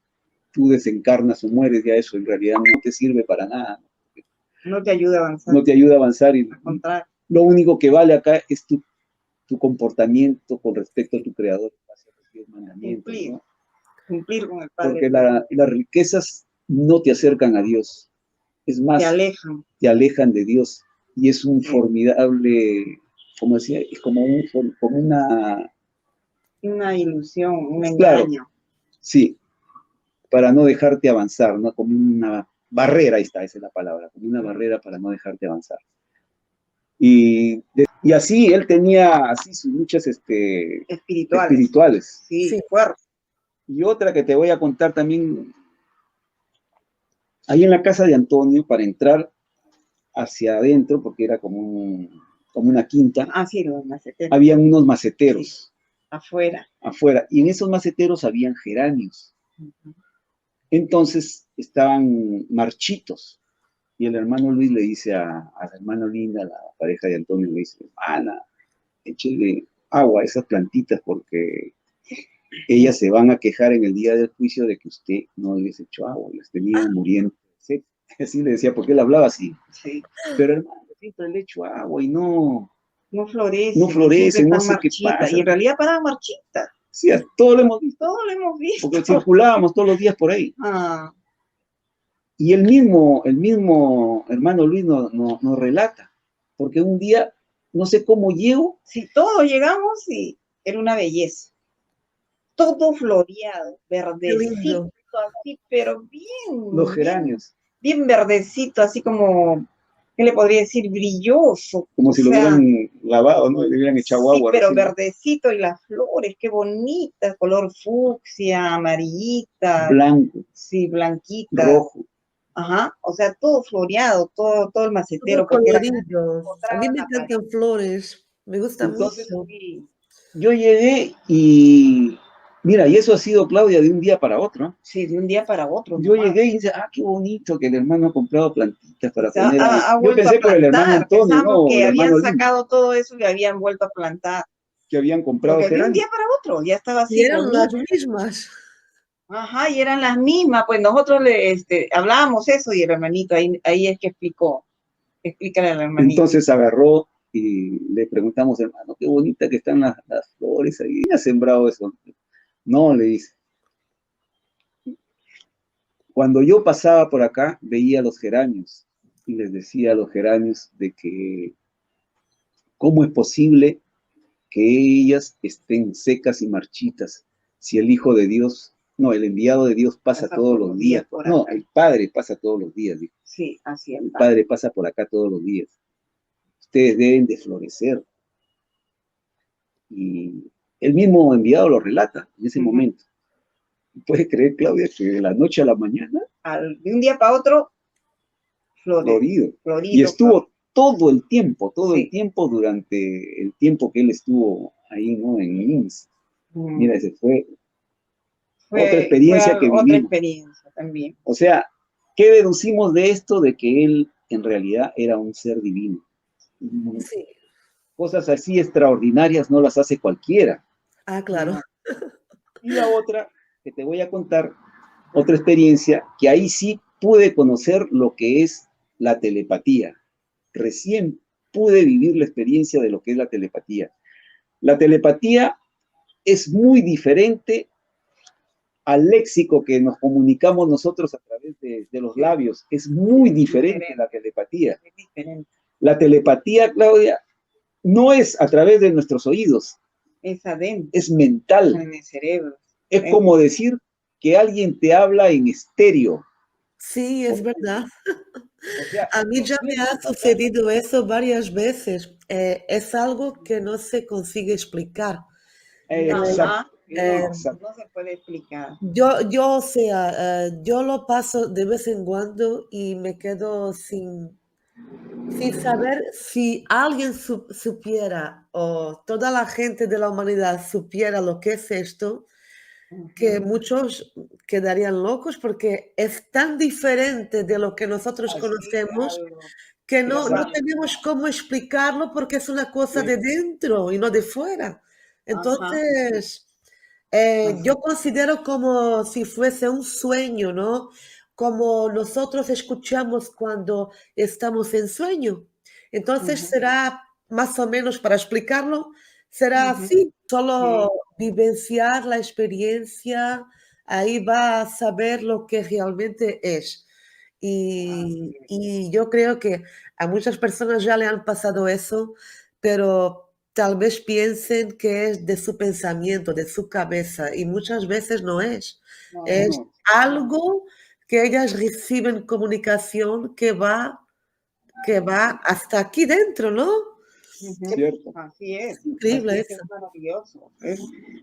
tú desencarnas o mueres, ya eso en realidad no te sirve para nada, ¿no? No te ayuda a avanzar. No te ayuda a avanzar y lo único que vale acá es tu comportamiento con respecto a tu creador, cumplir, ¿no? Cumplir con el Padre. Porque las riquezas no te acercan a Dios, es más, te alejan de Dios, y es un formidable, como decía, es como una ilusión, un engaño. Claro, sí, para no dejarte avanzar, ¿no? Como una barrera, ahí está, esa es la palabra, como una barrera para no dejarte avanzar. Y así él tenía así sus luchas espirituales. Sí, fuerte. Y otra que te voy a contar también, ahí en la casa de Antonio, para entrar hacia adentro, porque era como una quinta, sí, los maceteros. Habían unos maceteros. Sí. Afuera. Y en esos maceteros habían geranios. Entonces estaban marchitos. Y el hermano Luis le dice a la hermana Linda, la pareja de Antonio, le dice, hermana, échele agua a esas plantitas porque ellas se van a quejar en el día del juicio de que usted no les echó agua, les tenía muriendo. ¿Sí? Así le decía, porque él hablaba así. Sí. Pero hermano, siempre le echo agua y no florece. No florece, no sé qué pasa. Y en realidad paraban marchitas. Sí, todo lo hemos visto. Todo lo hemos visto. Porque circulábamos todos los días por ahí. Y el mismo hermano Luis nos relata, porque un día, no sé cómo llego. Sí, todos llegamos y era una belleza. Todo floreado, verdecito, así, pero bien. Los geranios. Bien verdecito, así como, ¿qué le podría decir? Brilloso. Como si lo hubieran lavado, ¿no? Le hubieran echado agua. Sí, pero recién. Verdecito, y las flores, qué bonitas, color fucsia, amarillita. Blanco. Sí, blanquita. Rojo. Ajá, o sea, todo floreado, todo el macetero. Todo colorido. A mí me encantan flores, me gusta mucho. Yo llegué y, mira, y eso ha sido, Claudia, de un día para otro. Sí, de un día para otro. Yo llegué y dice, qué bonito que el hermano ha comprado plantitas para poner. Yo pensé por el hermano Antonio, ¿no? Que habían sacado todo eso y habían vuelto a plantar. Que habían comprado. Porque de un día para otro, ya estaba así. Y eran las mismas. Ajá, y eran las mismas, pues nosotros hablábamos eso y el hermanito, ahí es que explícale al hermanito. Entonces agarró y le preguntamos, hermano, qué bonita que están las flores ahí, ¿quién ha sembrado eso? No, le dice. Cuando yo pasaba por acá, veía los geranios y les decía a los geranios de que cómo es posible que ellas estén secas y marchitas si el Hijo de Dios, el enviado de Dios pasa todos los días. No, el Padre pasa todos los días. Dijo. Sí, así es. El Padre pasa por acá todos los días. Ustedes deben de florecer. Y el mismo enviado lo relata en ese momento. ¿Puedes creer, Claudia, que de la noche a la mañana? De un día para otro, florido. Y estuvo todo el tiempo durante el tiempo que él estuvo ahí, ¿no? En IMSS. Mira, ese fue otra experiencia que vivimos. Otra experiencia también. O sea, ¿qué deducimos de esto? De que él en realidad era un ser divino. Sí. Cosas así extraordinarias no las hace cualquiera. Ah, claro. Y la otra que te voy a contar, otra experiencia, que ahí sí pude conocer lo que es la telepatía. Recién pude vivir la experiencia de lo que es la telepatía. La telepatía es muy diferente al léxico que nos comunicamos nosotros a través de los labios. Es muy diferente la telepatía. Es diferente. La telepatía, Claudia, no es a través de nuestros oídos, Es adentro, es mental. en el cerebro. Es como decir que alguien te habla en estéreo. Sí, es verdad. O sea, A mí ya me ha sucedido eso varias veces. Es algo que no se consigue explicar. exacto. Eh, No se puede explicar. o sea, yo lo paso de vez en cuando y me quedo sin saber si alguien supiera o toda la gente de la humanidad supiera lo que es esto, que muchos quedarían locos porque es tan diferente de lo que nosotros conocemos que no tenemos cómo explicarlo porque es una cosa de dentro y no de fuera. Entonces, yo considero como si fuese un sueño, ¿no? Como nosotros escuchamos cuando estamos en sueño. Entonces será más o menos, para explicarlo, será así, solo vivenciar la experiencia, ahí va a saber lo que realmente es. Y yo creo que a muchas personas ya le han pasado eso, pero tal vez piensen que es de su pensamiento, de su cabeza, y muchas veces no es. Es algo que ellas reciben comunicación que va hasta aquí dentro, ¿no? Cierto. Así es. Increíble Es eso. maravilloso.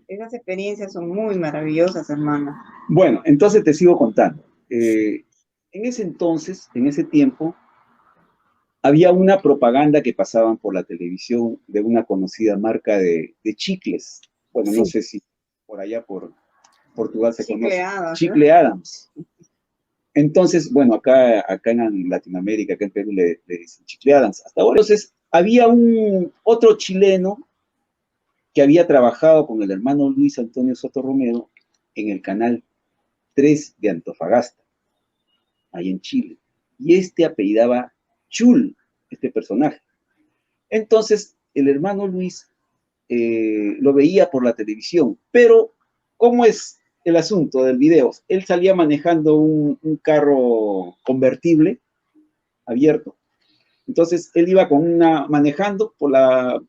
Esas experiencias son muy maravillosas, hermana. Bueno, entonces te sigo contando. En ese entonces, en ese tiempo, había una propaganda que pasaban por la televisión de una conocida marca de chicles. Bueno, no Sí, sé si por allá por Portugal se Chicle conoce. Adams, Chicle Adams. Entonces, bueno, acá en Latinoamérica, acá en Perú le dicen Chicle Adams. Hasta ahora, entonces, había otro chileno que había trabajado con el hermano Luis Antonio Soto Romero en el canal 3 de Antofagasta, ahí en Chile. Y este apellidaba Chul, este personaje. Entonces, el hermano Luis lo veía por la televisión, pero ¿cómo es el asunto del video? Él salía manejando un carro convertible abierto. Entonces, él iba manejando por la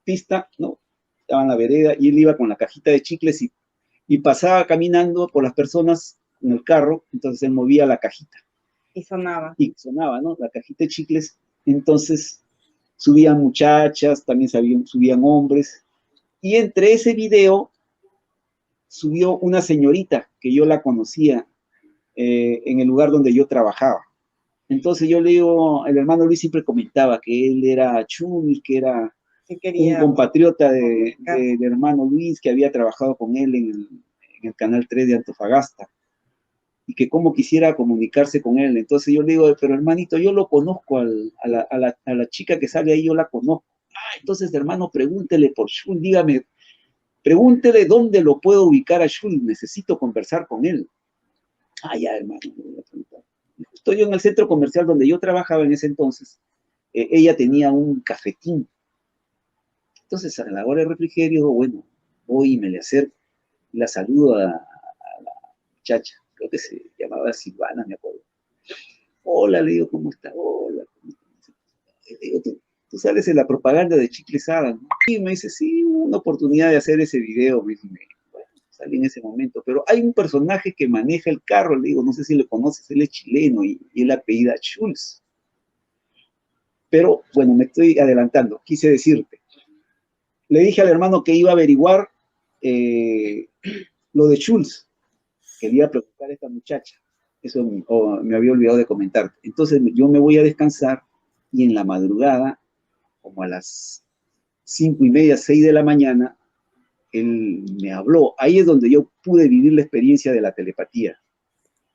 pista, ¿no? Estaba en la vereda y él iba con la cajita de chicles y pasaba caminando por las personas en el carro, entonces él movía la cajita. y sonaba. Y sonaba, ¿no? La cajita de chicles. Entonces subían muchachas, también subían hombres. Y entre ese video subió una señorita que yo la conocía en el lugar donde yo trabajaba. Entonces yo le digo, el hermano Luis siempre comentaba que él era Chumi, que era un compatriota del hermano Luis, que había trabajado con él en el Canal 3 de Antofagasta, y que cómo quisiera comunicarse con él. Entonces yo le digo, pero hermanito, yo lo conozco, a la chica que sale ahí, yo la conozco. Entonces, hermano, pregúntele por Shul, dígame, pregúntele dónde lo puedo ubicar a Shul, necesito conversar con él. Ya, hermano, me voy a preguntar. Justo yo en el centro comercial donde yo trabajaba en ese entonces, ella tenía un cafetín. Entonces, a la hora del refrigerio, bueno, voy y me le acerco, y la saludo a la muchacha, creo que se llamaba Silvana, me acuerdo. Hola, le digo, ¿cómo está? Hola, ¿cómo está? Le digo, tú sales en la propaganda de Chicles Adams, ¿no? Y me dice, sí, una oportunidad de hacer ese video, me dice, bueno, salí en ese momento, pero hay un personaje que maneja el carro, le digo, no sé si lo conoces, él es chileno y él apellida Schulz. Pero, bueno, me estoy adelantando, quise decirte. Le dije al hermano que iba a averiguar lo de Schulz, que le iba a preguntar a esta muchacha. Eso me había olvidado de comentar. Entonces yo me voy a descansar y en la madrugada, como a las 5:30, 6 de la mañana, él me habló. Ahí es donde yo pude vivir la experiencia de la telepatía.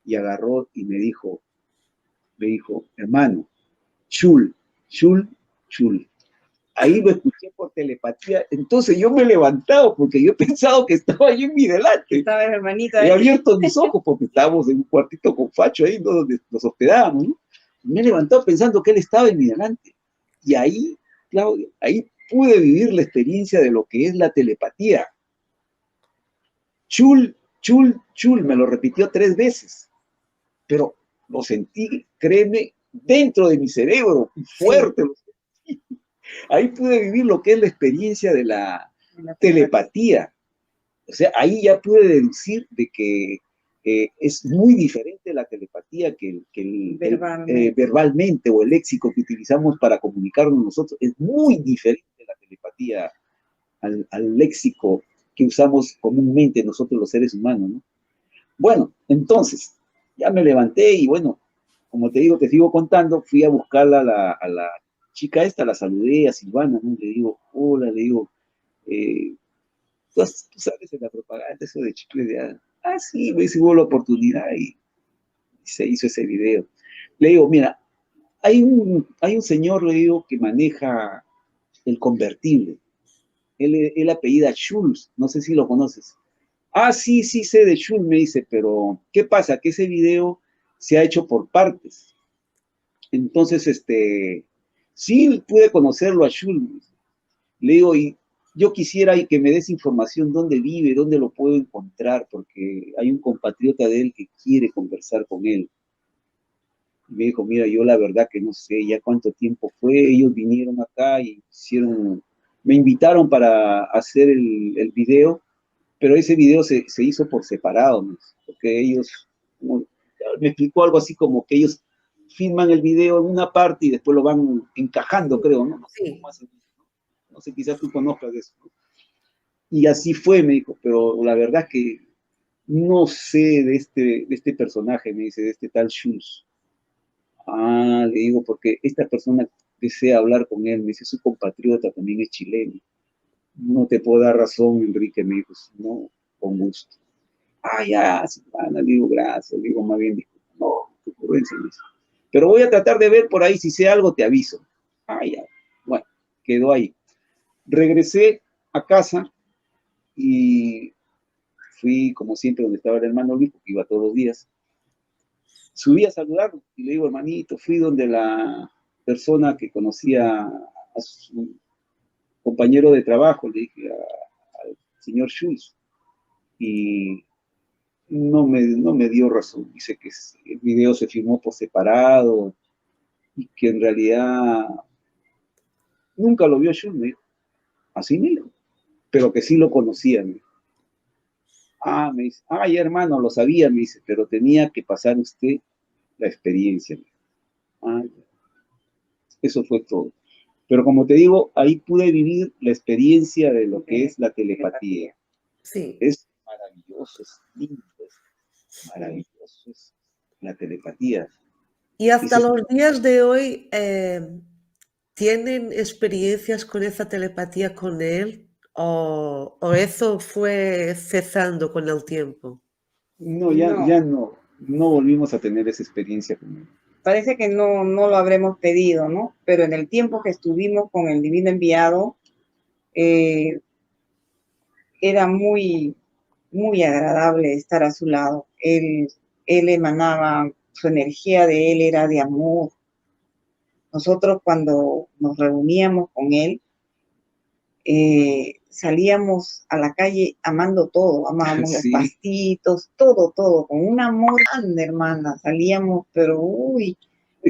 Y agarró y me dijo, hermano, Chul, chul, chul. Ahí lo escuché por telepatía. Entonces yo me he levantado porque yo he pensado que estaba ahí en mi delante. Estaba el hermanito He ahí. abierto mis ojos porque estábamos en un cuartito con Facho ahí, ¿no? Donde nos hospedábamos, ¿no? Me he levantado pensando que él estaba en mi delante. Y ahí, Claudio, ahí pude vivir la experiencia de lo que es la telepatía. Chul, chul, chul, me lo repitió 3 veces, pero lo sentí, créeme, dentro de mi cerebro, fuerte. Sí. Ahí pude vivir lo que es la experiencia de la telepatía. O sea, ahí ya pude deducir de que es muy diferente la telepatía que verbalmente o el léxico que utilizamos para comunicarnos nosotros. Es muy diferente la telepatía al léxico que usamos comúnmente nosotros los seres humanos, ¿no? Bueno, entonces, ya me levanté y bueno, como te digo, te sigo contando, fui a buscarla a la chica esta, la saludé a Silvana, ¿no? Le digo, hola, le digo, tú sabes en la propaganda eso de chicles de hada. Ah, sí, me dice, hubo la oportunidad y se hizo ese video. Le digo, mira, hay un señor, le digo, que maneja el convertible. Él apellida Schulz, no sé si lo conoces. Ah, sí, sí sé de Schulz, me dice, pero ¿qué pasa? Que ese video se ha hecho por partes. Entonces, sí pude conocerlo a Schulz. Le digo, y yo quisiera que me des información dónde vive, dónde lo puedo encontrar, porque hay un compatriota de él que quiere conversar con él. Y me dijo, mira, yo la verdad que no sé ya cuánto tiempo fue, ellos vinieron acá y me invitaron para hacer el video, pero ese video se hizo por separado, ¿no? Porque ellos, me explicó algo así como que ellos filman el video en una parte y después lo van encajando, creo, ¿no? No sé Sí. cómo hacen, no sé, quizás tú conozcas de eso, ¿no? Y así fue, me dijo, pero la verdad es que no sé de este personaje, me dice, de este tal Schulz. Ah, le digo, porque esta persona desea hablar con él, me dice, su compatriota también es chileno. No te puedo dar razón, Enrique, me dijo, no, con gusto. Ah, ya, Silvana, le digo, gracias, le digo, más bien, disculpa, no, qué ocurrencia, me dice. Pero voy a tratar de ver por ahí, si sé algo, te aviso. Ah, ya, bueno, quedó ahí. Regresé a casa y fui, como siempre, donde estaba el hermano Luis, porque iba todos los días. Subí a saludarlo y le digo, hermanito, fui donde la persona que conocía a su compañero de trabajo, le dije al señor Schulz, y no me dio razón. Dice que el video se filmó por separado y que en realidad nunca lo vio Schulz, me dijo. Así me dijo, pero que sí lo conocía, me dijo. Ah, me dice, ay, hermano, lo sabía, me dice, pero tenía que pasar usted la experiencia. Me dijo. Ah, eso fue todo. Pero como te digo, ahí pude vivir la experiencia de lo que es la telepatía. Sí. Es maravilloso, es lindo, es maravilloso, es la telepatía. Y hasta los días de hoy, ¿tienen experiencias con esa telepatía con él? ¿O eso fue cesando con el tiempo? No, ya no volvimos a tener esa experiencia con él. Parece que no lo habremos pedido, ¿no? Pero en el tiempo que estuvimos con el Divino Enviado, era muy, muy agradable estar a su lado. Él emanaba, su energía de él era de amor. Nosotros cuando nos reuníamos con él, salíamos a la calle amando todo, amábamos Sí. los pastitos, todo, con un amor grande, hermana. Salíamos, pero uy,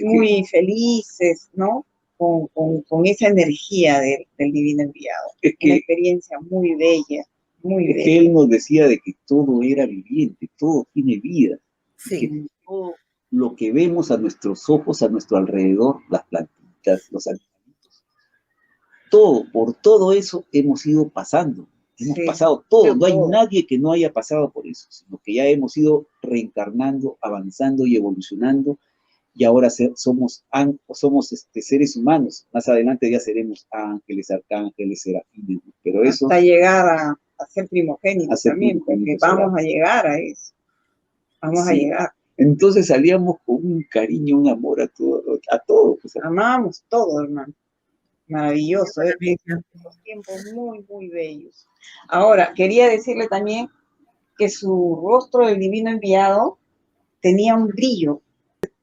muy felices, ¿no? Con esa energía del Divino Enviado. Una experiencia muy bella, muy bella. Que él nos decía de que todo era viviente, todo tiene vida. Sí. Que todo lo que vemos a nuestros ojos, a nuestro alrededor, las plantitas, los animalitos, todo, por todo eso hemos ido pasando. Hemos pasado todo, no hay nadie que no haya pasado por eso, sino que ya hemos ido reencarnando, avanzando y evolucionando, y ahora somos seres humanos. Más adelante ya seremos ángeles, arcángeles, serafines, pero eso... Hasta llegar a ser primogénitos también, porque vamos a llegar a eso. Vamos a llegar. Entonces salíamos con un cariño, un amor a todo. Pues, Amábamos todo, hermano. Maravilloso, maravilla. esos tiempos muy, muy bellos. Ahora, quería decirle también que su rostro del divino enviado tenía un brillo.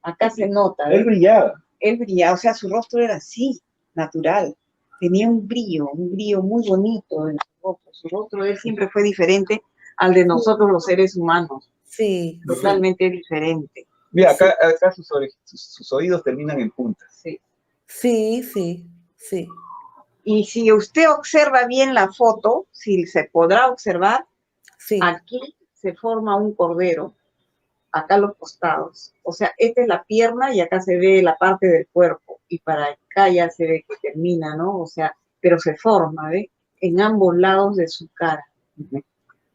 Acá se nota. Él brillaba. Él brillaba, o sea, su rostro era así, natural. Tenía un brillo muy bonito en su rostro. Su rostro de él siempre fue diferente al de nosotros los seres humanos. Sí, Totalmente diferente. Mira, acá sus oídos terminan en puntas. Sí. sí, sí, sí. Y si usted observa bien la foto, si se podrá observar, Sí. aquí se forma un cordero, acá a los costados. O sea, esta es la pierna y acá se ve la parte del cuerpo. Y para acá ya se ve que termina, ¿no? O sea, pero se forma, ¿ve? En ambos lados de su cara.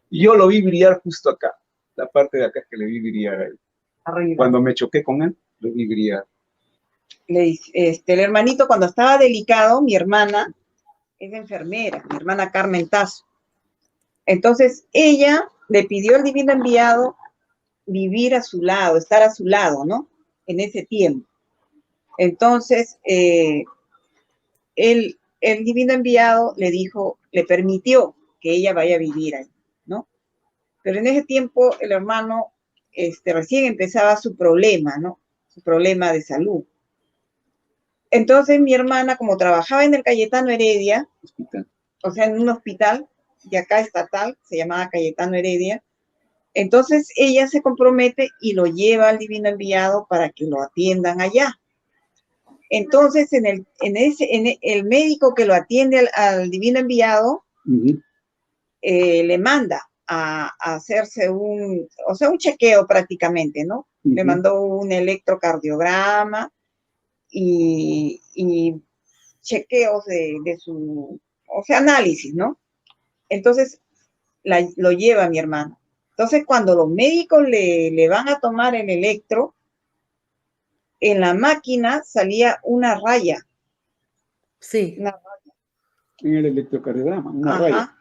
Y yo lo vi brillar justo acá, la parte de acá que le vi brillar a él. Arriba. Cuando me choqué con él, lo vi brillar. El hermanito, cuando estaba delicado, mi hermana es enfermera, mi hermana Carmen Tazo. Entonces, ella le pidió al divino enviado vivir a su lado, estar a su lado, ¿no? En ese tiempo. Entonces, el divino enviado le dijo, le permitió que ella vaya a vivir ahí, ¿no? Pero en ese tiempo el hermano recién empezaba su problema, ¿no? Su problema de salud. Entonces mi hermana, como trabajaba en el Cayetano Heredia, o sea, en un hospital de acá estatal, se llamaba Cayetano Heredia, entonces ella se compromete y lo lleva al divino enviado para que lo atiendan allá. Entonces, el médico que lo atiende al divino enviado, le manda a hacerse un chequeo prácticamente, ¿no? Le mandó un electrocardiograma y chequeos de su, o sea, análisis, ¿no? Entonces, lo lleva mi hermano. Entonces, cuando los médicos le van a tomar el electro, en la máquina salía una raya. Sí. Una raya. En el electrocardiograma, una raya.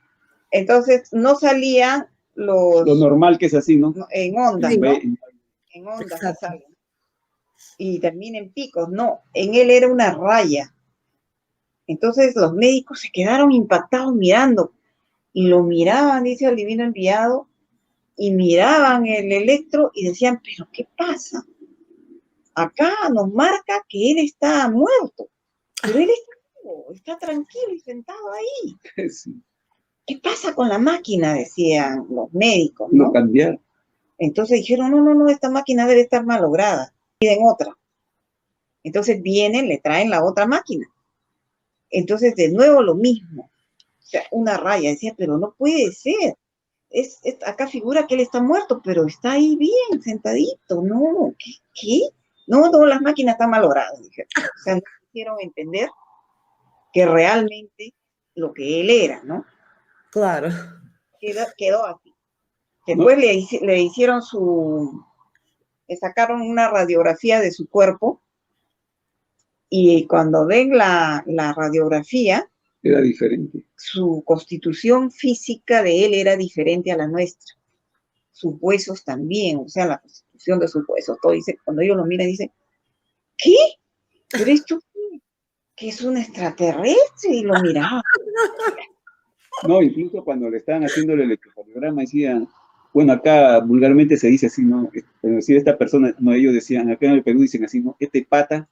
Entonces, no salían lo normal que es así, ¿no? En ondas, Sí, ¿no? En ondas que exacto. salen. Y termina en picos. No, en él era una raya. Entonces los médicos se quedaron impactados mirando. Y lo miraban, dice el divino enviado, y miraban el electro y decían, ¿pero qué pasa? Acá nos marca que él está muerto, pero él está vivo, está tranquilo y sentado ahí. Sí. ¿Qué pasa con la máquina? Decían los médicos, ¿no? Lo cambiaron. Entonces dijeron, no, esta máquina debe estar malograda. Piden otra. Entonces vienen, le traen la otra máquina. Entonces de nuevo lo mismo. O sea, una raya. Decía, pero no puede ser. Acá figura que él está muerto, pero está ahí bien, sentadito. No, ¿qué? No, las máquinas están malogradas. Dije. O sea, no quisieron entender que realmente lo que él era, ¿no? Claro. Quedó así. Después le hicieron le sacaron una radiografía de su cuerpo y cuando ven la radiografía, era diferente. Su constitución física de él era diferente a la nuestra. Sus huesos también, o sea, la constitución de sus huesos. Todo dice, cuando ellos lo miran, dicen, ¿qué? ¿Pero esto que es un extraterrestre? Y lo miraban. No, incluso cuando le estaban haciendo el electrocardiograma decían, bueno, acá vulgarmente se dice así, ¿no? Pero decir esta persona, no, ellos decían, acá en el Perú dicen así, ¿no? Este pata,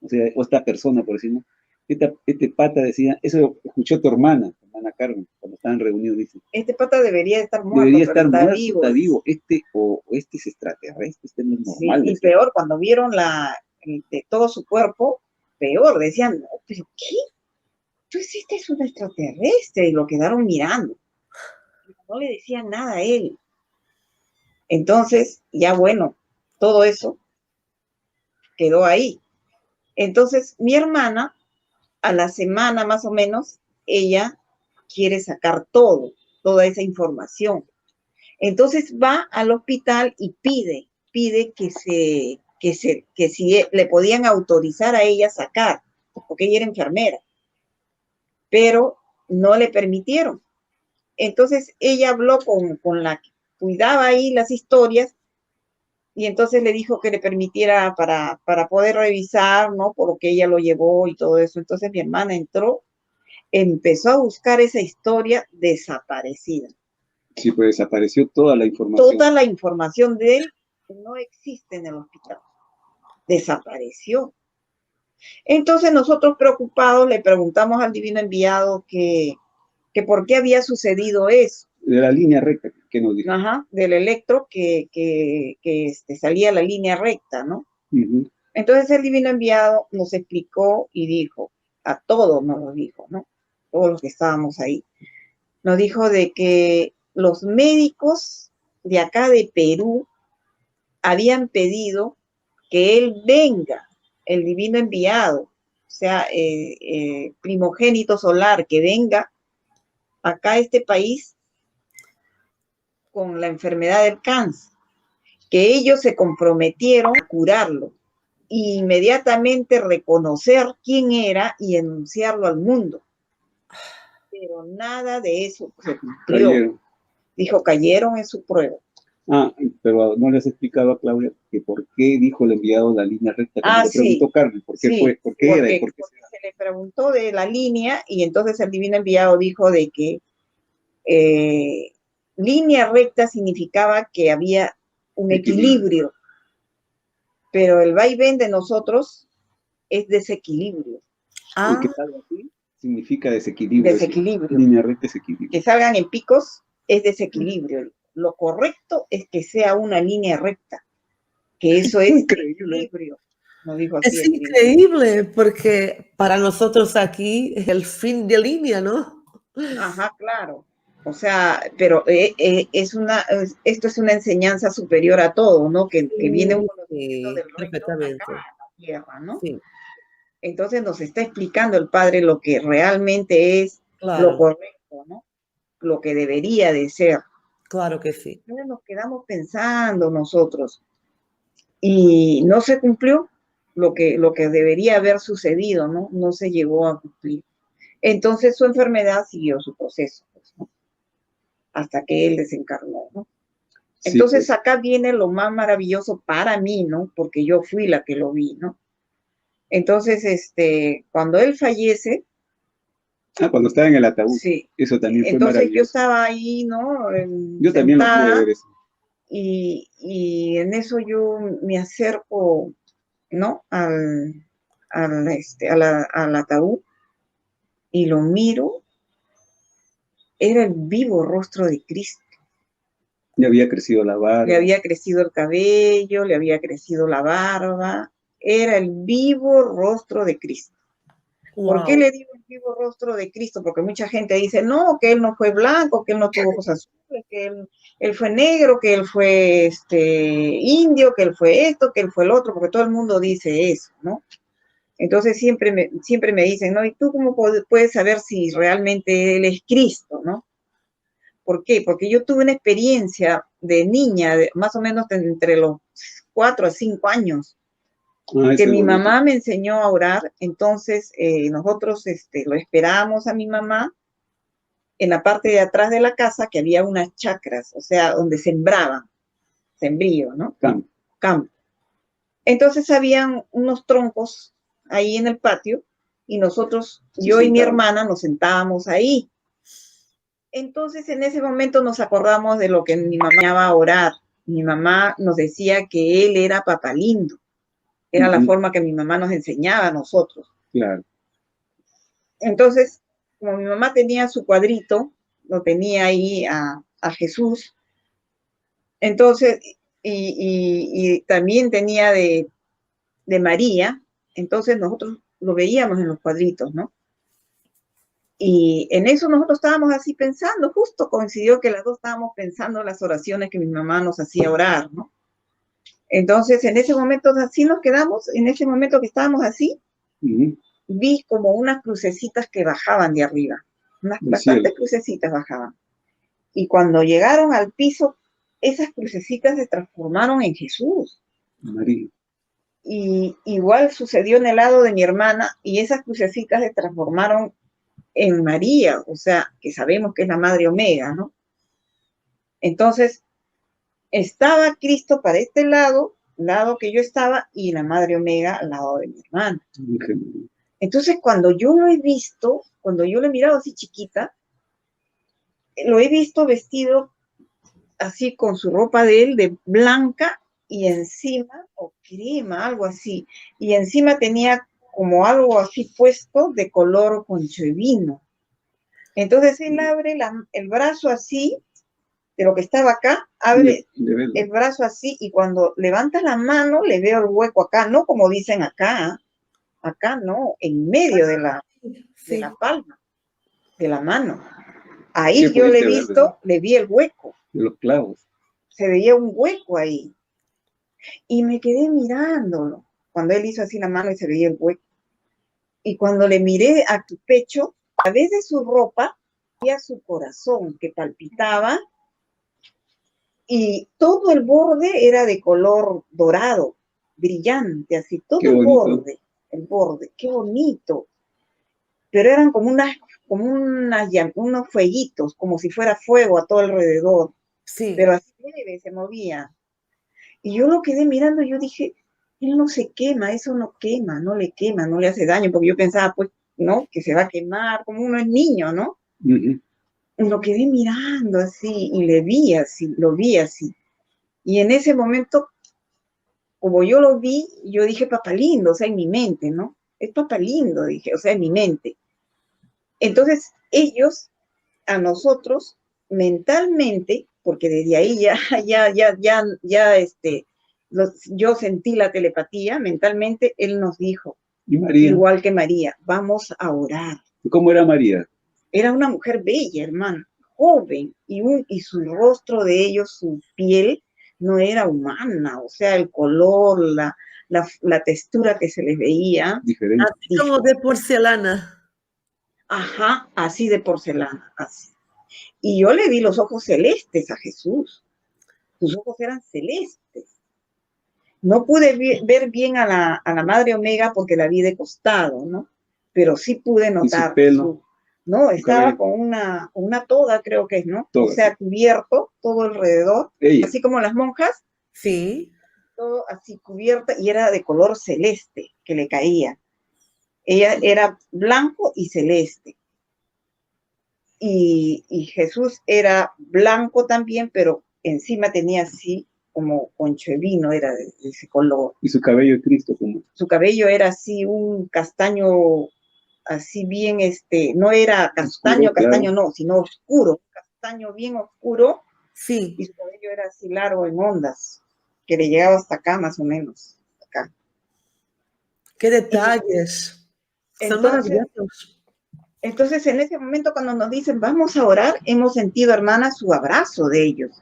o sea, o esta persona, por decir, ¿no? Este pata decía, eso escuchó tu hermana Carmen, cuando estaban reunidos, dice. Este pata debería estar muerto, debería estar pero muerto, vivo. Está vivo. Este es extraterrestre, este no es normal. Sí, y peor, cuando vieron de todo su cuerpo, peor, decían, no, pero ¿qué? Entonces este es un extraterrestre, y lo quedaron mirando. No le decían nada a él. Entonces, ya bueno, todo eso quedó ahí. Entonces, mi hermana, a la semana más o menos, ella quiere sacar toda esa información. Entonces va al hospital y pide que si le podían autorizar a ella sacar, porque ella era enfermera, pero no le permitieron. Entonces ella habló con la que cuidaba ahí las historias y entonces le dijo que le permitiera para poder revisar, ¿no? Por lo que ella lo llevó y todo eso. Entonces mi hermana entró, empezó a buscar esa historia desaparecida. Sí, pues desapareció toda la información. Toda la información de él no existe en el hospital. Desapareció. Entonces nosotros preocupados le preguntamos al divino enviado que por qué había sucedido eso. De la línea recta que nos dijo. Ajá, del electro que salía la línea recta, ¿no? Entonces el divino enviado nos explicó y dijo, a todos nos lo dijo, ¿no? Todos los que estábamos ahí. Nos dijo de que los médicos de acá de Perú habían pedido que él venga, el divino enviado, o sea, primogénito solar, que venga acá a este país con la enfermedad del cáncer, que ellos se comprometieron a curarlo e inmediatamente reconocer quién era y enunciarlo al mundo. Pero nada de eso se cumplió. Cayeron. Dijo, cayeron en su prueba. Ah, pero no le has explicado a Claudia que por qué dijo el enviado la línea recta. Le preguntó Carmen, ¿por qué fue? ¿Por qué era? Porque se le preguntó de la línea y entonces el divino enviado dijo de que línea recta significaba que había un equilibrio, pero el vaivén de nosotros es desequilibrio. ¿Y qué tal así? Significa desequilibrio. Desequilibrio. Línea recta es equilibrio. Que salgan en picos es desequilibrio. Lo correcto es que sea una línea recta, que eso es equilibrio. Nos dijo así, es increíble porque para nosotros aquí es el fin de línea, ¿no? Ajá, claro. O sea, pero esto es una enseñanza superior a todo, ¿no? Que viene un conocimiento del reino acá a la tierra, ¿no? Sí. Entonces nos está explicando el Padre lo que realmente es lo correcto, ¿no? Lo que debería de ser. Claro que sí. Entonces nos quedamos pensando nosotros y no se cumplió lo que debería haber sucedido, ¿no? No se llegó a cumplir. Entonces su enfermedad siguió su proceso, pues, ¿no? Hasta que él desencarnó, ¿no? Entonces sí, pues, acá viene lo más maravilloso para mí, ¿no? Porque yo fui la que lo vi, ¿no? Entonces, cuando él fallece... Ah, cuando estaba en el ataúd. Sí. Eso también fue entonces maravilloso. Yo estaba ahí, ¿no? Yo también lo pude ver eso. Y en eso yo me acerco, ¿no? Al ataúd y lo miro. Era el vivo rostro de Cristo. Le había crecido la barba. Le había crecido el cabello, le había crecido la barba. Era el vivo rostro de Cristo. Wow. ¿Por qué le digo el vivo rostro de Cristo? Porque mucha gente dice, no, que él no fue blanco, que él no tuvo ojos azules, que él fue negro, que él fue indio, que él fue esto, que él fue el otro, porque todo el mundo dice eso, ¿no? Entonces siempre me dicen, ¿no? ¿Y tú cómo puedes saber si realmente él es Cristo, ¿no? ¿Por qué? Porque yo tuve una experiencia de niña, más o menos entre los 4 a 5 años, que mi mamá me enseñó a orar. Entonces nosotros lo esperábamos a mi mamá en la parte de atrás de la casa, que había unas chacras, o sea, donde sembraban, sembrío, ¿no? Campo. Entonces habían unos troncos ahí en el patio y nosotros, yo y mi hermana, nos sentábamos ahí. Entonces en ese momento nos acordamos de lo que mi mamá llamaba a orar. Mi mamá nos decía que él era Papá Lindo. Era la forma que mi mamá nos enseñaba a nosotros. Claro. Entonces, como mi mamá tenía su cuadrito, lo tenía ahí a Jesús, entonces, y también tenía de María, entonces nosotros lo veíamos en los cuadritos, ¿no? Y en eso nosotros estábamos así pensando, justo coincidió que las dos estábamos pensando en las oraciones que mi mamá nos hacía orar, ¿no? Entonces, en ese momento así nos quedamos, en ese momento que estábamos así, vi como unas crucecitas que bajaban de arriba, unas bastantes crucecitas bajaban. Y cuando llegaron al piso, esas crucecitas se transformaron en Jesús. María. Y igual sucedió en el lado de mi hermana, y esas crucecitas se transformaron en María, o sea, que sabemos que es la Madre Omega, ¿no? Entonces, estaba Cristo para este lado que yo estaba, y la Madre Omega al lado de mi hermana. Entonces, cuando yo lo he visto, cuando yo lo he mirado así chiquita, lo he visto vestido así con su ropa de él, de blanca, y encima, o crema, algo así, y encima tenía como algo así puesto de color conchevino. Entonces él abre el brazo así, de lo que estaba acá, abre el brazo así, y cuando levanta la mano, le veo el hueco acá, no como dicen acá no, en medio de la palma, de la mano. Ahí yo le he visto, le vi el hueco. De los clavos. Se veía un hueco ahí. Y me quedé mirándolo. Cuando él hizo así la mano y se veía el hueco. Y cuando le miré a tu pecho, a través de su ropa, veía su corazón que palpitaba. Y todo el borde era de color dorado, brillante, así, todo el borde, qué bonito. Pero eran como unos fueguitos, como si fuera fuego a todo alrededor. Sí. Pero así leve, se movía. Y yo lo quedé mirando y yo dije, él no se quema, eso no quema, no le quema, no le hace daño, porque yo pensaba, pues, ¿no? Que se va a quemar, como uno es niño, ¿no? Uh-huh. Lo quedé mirando así y lo vi así. Y en ese momento, como yo lo vi, yo dije, papá lindo, o sea, en mi mente, ¿no? Es papá lindo, dije, o sea, en mi mente. Entonces, ellos, a nosotros, mentalmente, porque desde ahí yo sentí la telepatía, mentalmente, él nos dijo, ¿y María? Igual que María, vamos a orar. ¿Cómo era María? Era una mujer bella, hermano, joven, y su rostro de ellos, su piel, no era humana, o sea, el color, la textura que se les veía. Diferente. Así como de porcelana. Ajá, así de porcelana, así. Y yo le vi los ojos celestes a Jesús. Sus ojos eran celestes. No pude ver bien a la Madre Omega porque la vi de costado, ¿no? Pero sí pude notar. ¿Y su pelo? No, estaba con una toga, creo que es, ¿no? Toga, o sea, cubierto todo alrededor, ella. Así como las monjas. Sí. Todo así cubierta, y era de color celeste que le caía. Ella era blanco y celeste. Y Jesús era blanco también, pero encima tenía así como conchevino, era de ese color. ¿Y su cabello de Cristo cómo? Su cabello era así un castaño, así bien, no era castaño, oscuro, claro. no, sino oscuro, castaño bien oscuro. Sí. Y su cabello era así largo en ondas, que le llegaba hasta acá más o menos, acá. ¡Qué detalles! Son maravillosos. Entonces, en ese momento cuando nos dicen, vamos a orar, hemos sentido, hermana, su abrazo de ellos,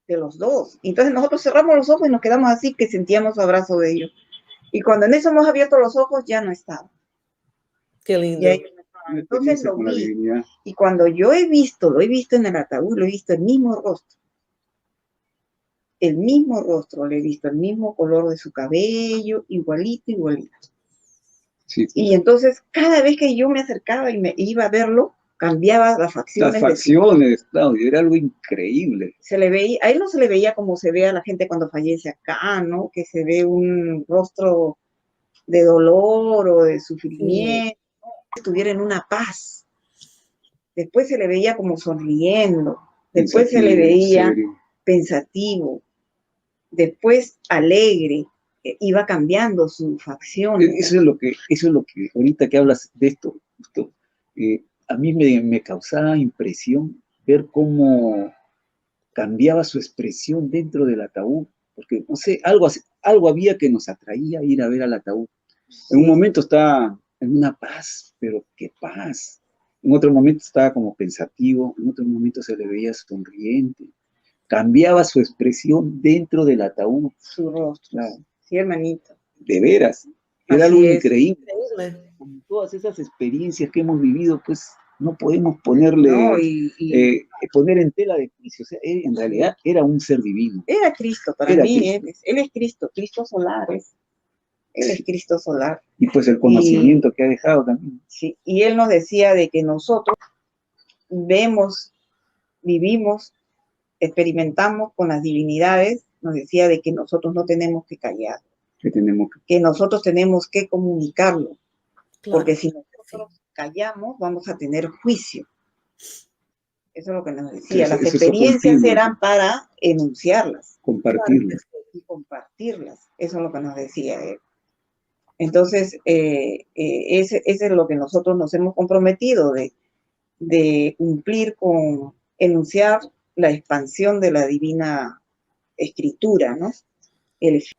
de los dos. Entonces nosotros cerramos los ojos y nos quedamos así, que sentíamos su abrazo de ellos. Y cuando en eso hemos abierto los ojos, ya no estaba. Qué lindo. Entonces lo vi. Y cuando yo lo he visto en el ataúd, lo he visto el mismo rostro. El mismo rostro, le he visto el mismo color de su cabello, igualito. Sí. Y entonces, cada vez que yo me acercaba y me iba a verlo, cambiaba las facciones. Las facciones, claro, era algo increíble. Se le veía, a él no se le veía como se ve a la gente cuando fallece acá, ¿no? Que se ve un rostro de dolor o de sufrimiento, sí. Estuviera en una paz. Después se le veía como sonriendo, después se le veía pensativo, después alegre. Iba cambiando su facción. Eso es lo que ahorita que hablas de esto, a mí me causaba impresión ver cómo cambiaba su expresión dentro del ataúd, porque no sé, algo había que nos atraía a ir a ver al ataúd. En un momento estaba en una paz, pero qué paz. En otro momento estaba como pensativo, en otro momento se le veía sonriente. Cambiaba su expresión dentro del ataúd. Su rostro. Claro. Sí, hermanito. De veras, era algo increíble. Increíble. Con todas esas experiencias que hemos vivido, pues no podemos ponerle, poner en tela de juicio. O sea, en realidad era un ser divino. Era Cristo, para mí, Cristo. Él es Cristo, Cristo solar. Él es Cristo solar. Y pues el conocimiento que ha dejado también. Sí, y él nos decía de que nosotros vivimos experimentamos con las divinidades, nos decía de que nosotros no tenemos que callar, que nosotros tenemos que comunicarlo, Claro, porque si nosotros callamos vamos a tener juicio. Eso es lo que nos decía. Las experiencias eran para enunciarlas, compartirlas. Y compartirlas. Eso es lo que nos decía él. Entonces, ese es lo que nosotros nos hemos comprometido de cumplir con enunciar la expansión de la divina escritura, ¿no?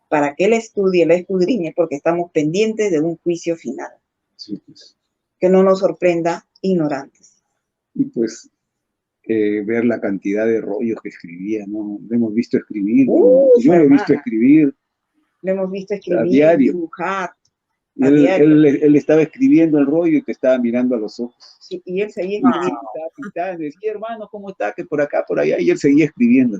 Para que él estudie, la escudriñe, porque estamos pendientes de un juicio final. Sí, pues. Que no nos sorprenda ignorantes. Y pues ver la cantidad de rollos que escribía, ¿no? Le hemos visto escribir, yo lo he visto escribir. Le hemos visto escribir, a diario. Dibujar. Él estaba escribiendo el rollo y te estaba mirando a los ojos. Sí, y él seguía escribiendo. Estaba pintando, decía, hermano, ¿cómo está? Que por acá, por allá, y él seguía escribiendo.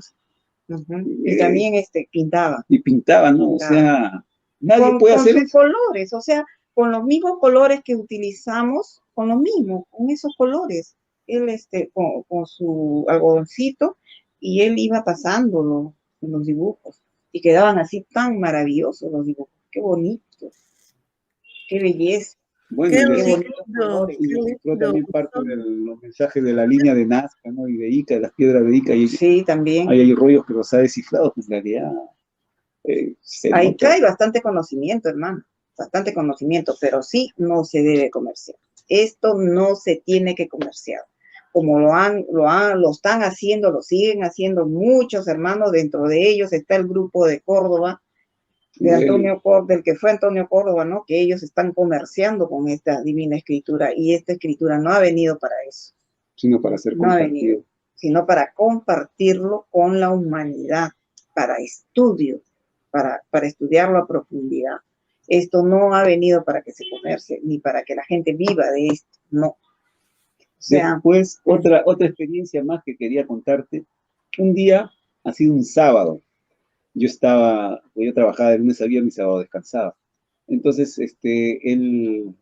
Y también pintaba. Y pintaba, ¿no? O sea, nadie puede hacer sus colores, o sea, con los mismos colores que utilizamos, con los mismos, con esos colores. Él con su algodoncito, y él iba pasándolo en los dibujos. Y quedaban así tan maravillosos los dibujos. Qué bonitos. Qué belleza. Bueno, qué bonitos colores. Fue también parte de los mensajes de la línea de Nazca, ¿no? Y de Ica, de las piedras de Ica. Y sí, también. Hay rollos que los ha descifrado, pues en realidad. Ahí hay bastante conocimiento, hermano. Bastante conocimiento, pero sí no se debe comerciar. Esto no se tiene que comerciar. Como lo están haciendo, lo siguen haciendo muchos hermanos. Dentro de ellos está el grupo de Córdoba, del que fue Antonio Córdoba, ¿no? Que ellos están comerciando con esta divina escritura, y esta escritura no ha venido para eso. Sino para ser compartido. Sino para compartirlo con la humanidad, para estudio, para estudiarlo a profundidad. Esto no ha venido para que se comercie, ni para que la gente viva de esto, no. O sea, después, otra experiencia más que quería contarte. Un día, ha sido un sábado, yo trabajaba de lunes a viernes y sábado descansaba. Entonces, él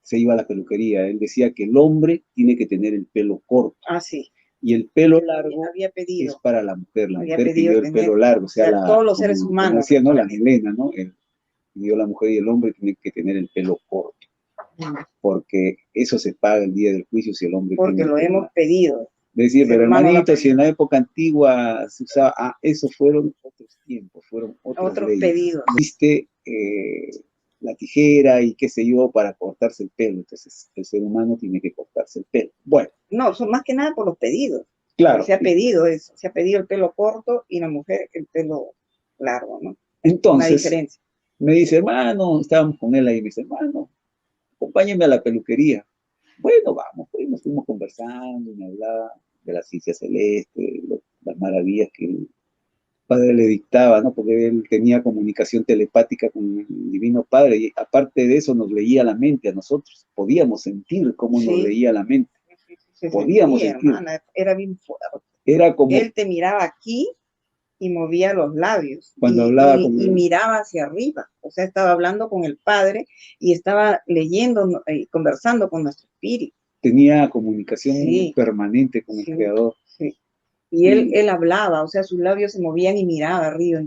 se iba a la peluquería. Él decía que el hombre tiene que tener el pelo corto. Ah, sí. Y el pelo largo es para la mujer. La mujer pidió el pelo largo. O sea, todos los seres humanos. Como decía, ¿no? La Helena, ¿no? Pidió la mujer y el hombre tiene que tener el pelo corto. Porque eso se paga el día del juicio si el hombre tiene. Porque lo hemos pedido. Decir, pero hermanito, si en la época antigua se usaba, esos fueron otros tiempos, fueron otros pedidos. Viste la tijera y qué sé yo para cortarse el pelo, entonces el ser humano tiene que cortarse el pelo. Bueno. No, son más que nada por los pedidos. Claro. Se ha pedido eso, se ha pedido el pelo corto y la mujer el pelo largo, ¿no? Entonces, una diferencia. Me dice, hermano, estábamos con él ahí, me dice, hermano, acompáñame a la peluquería. Bueno, vamos, pues nos fuimos conversando, me hablaba de la ciencia celeste, las maravillas que el padre le dictaba, ¿no? Porque él tenía comunicación telepática con el Divino Padre, y aparte de eso nos leía la mente a nosotros, podíamos sentir cómo nos leía la mente. Podíamos sentir. Hermana, era bien fuerte. Era como... Él te miraba aquí y movía los labios. Cuando hablaba con él. Miraba hacia arriba. O sea, estaba hablando con el Padre y estaba leyendo y conversando con nuestro espíritu. Tenía comunicación permanente con el Creador. Sí. Y él hablaba, o sea, sus labios se movían y miraba arriba.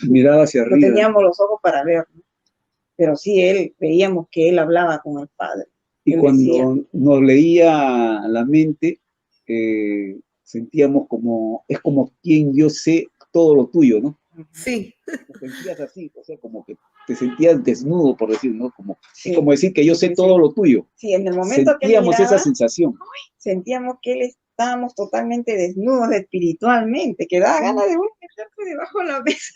Miraba hacia arriba. No teníamos los ojos para ver, ¿no? Pero sí, veíamos que él hablaba con el Padre. Y él cuando decía, nos leía la mente, sentíamos es como quien yo sé todo lo tuyo, ¿no? Sí. Te sentías así, o sea, como que te sentías desnudo, por decir, ¿no? Es como decir que yo sé todo lo tuyo. Sí, en el momento sentíamos que miraba, esa sensación. Sentíamos que estábamos totalmente desnudos espiritualmente, que daba ganas de meterse debajo de la mesa.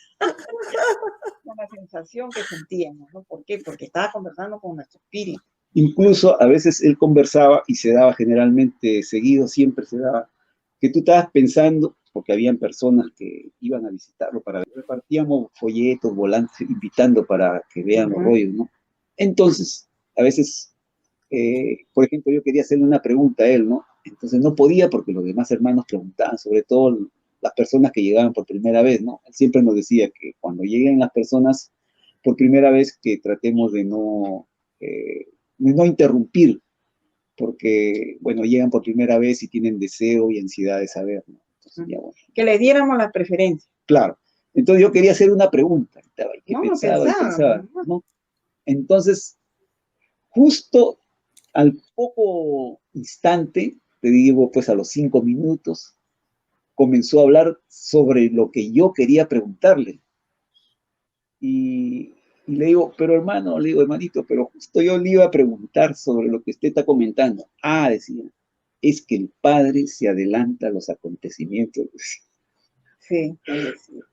Una sensación que sentíamos, ¿no? ¿Por qué? Porque estaba conversando con nuestro espíritu. Incluso a veces él conversaba y se daba generalmente seguido, siempre se daba, que tú estabas pensando, porque habían personas que iban a visitarlo para ver, repartíamos folletos, volantes, invitando para que vean los rollos, ¿no? Entonces, a veces, por ejemplo, yo quería hacerle una pregunta a él, ¿no? Entonces no podía porque los demás hermanos preguntaban, sobre todo las personas que llegaban por primera vez, ¿no? Él siempre nos decía que cuando lleguen las personas por primera vez, que tratemos de no interrumpir, porque, bueno, llegan por primera vez y tienen deseo y ansiedad de saber, ¿no? Ya, bueno. Que le diéramos la preferencia. Claro. Entonces yo quería hacer una pregunta. Pensaba, pensaba. ¿no? Entonces, justo al poco instante, te digo, pues a los 5 minutos, comenzó a hablar sobre lo que yo quería preguntarle. Y le digo, pero hermano, le digo, hermanito, pero justo yo le iba a preguntar sobre lo que usted está comentando. Ah, decía, es que el padre se adelanta a los acontecimientos. Sí.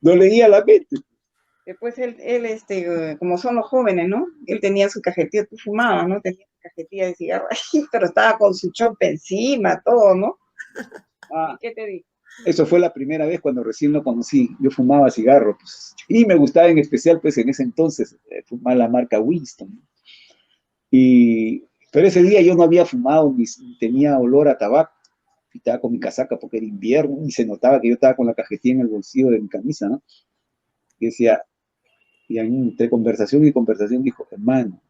No leía la mente. Después él, como son los jóvenes, ¿no? Él tenía su cajetilla, tú fumabas, ¿no? Tenía su cajetilla de cigarro, pero estaba con su chope encima, todo, ¿no? Ah, ¿qué te digo? Eso fue la primera vez cuando recién lo conocí. Yo fumaba cigarro, pues, y me gustaba en especial, pues, en ese entonces, fumar la marca Winston. Pero ese día yo no había fumado, ni tenía olor a tabaco. Y estaba con mi casaca porque era invierno y se notaba que yo estaba con la cajetilla en el bolsillo de mi camisa, ¿no? Y decía, y entre conversación y conversación dijo, hermano,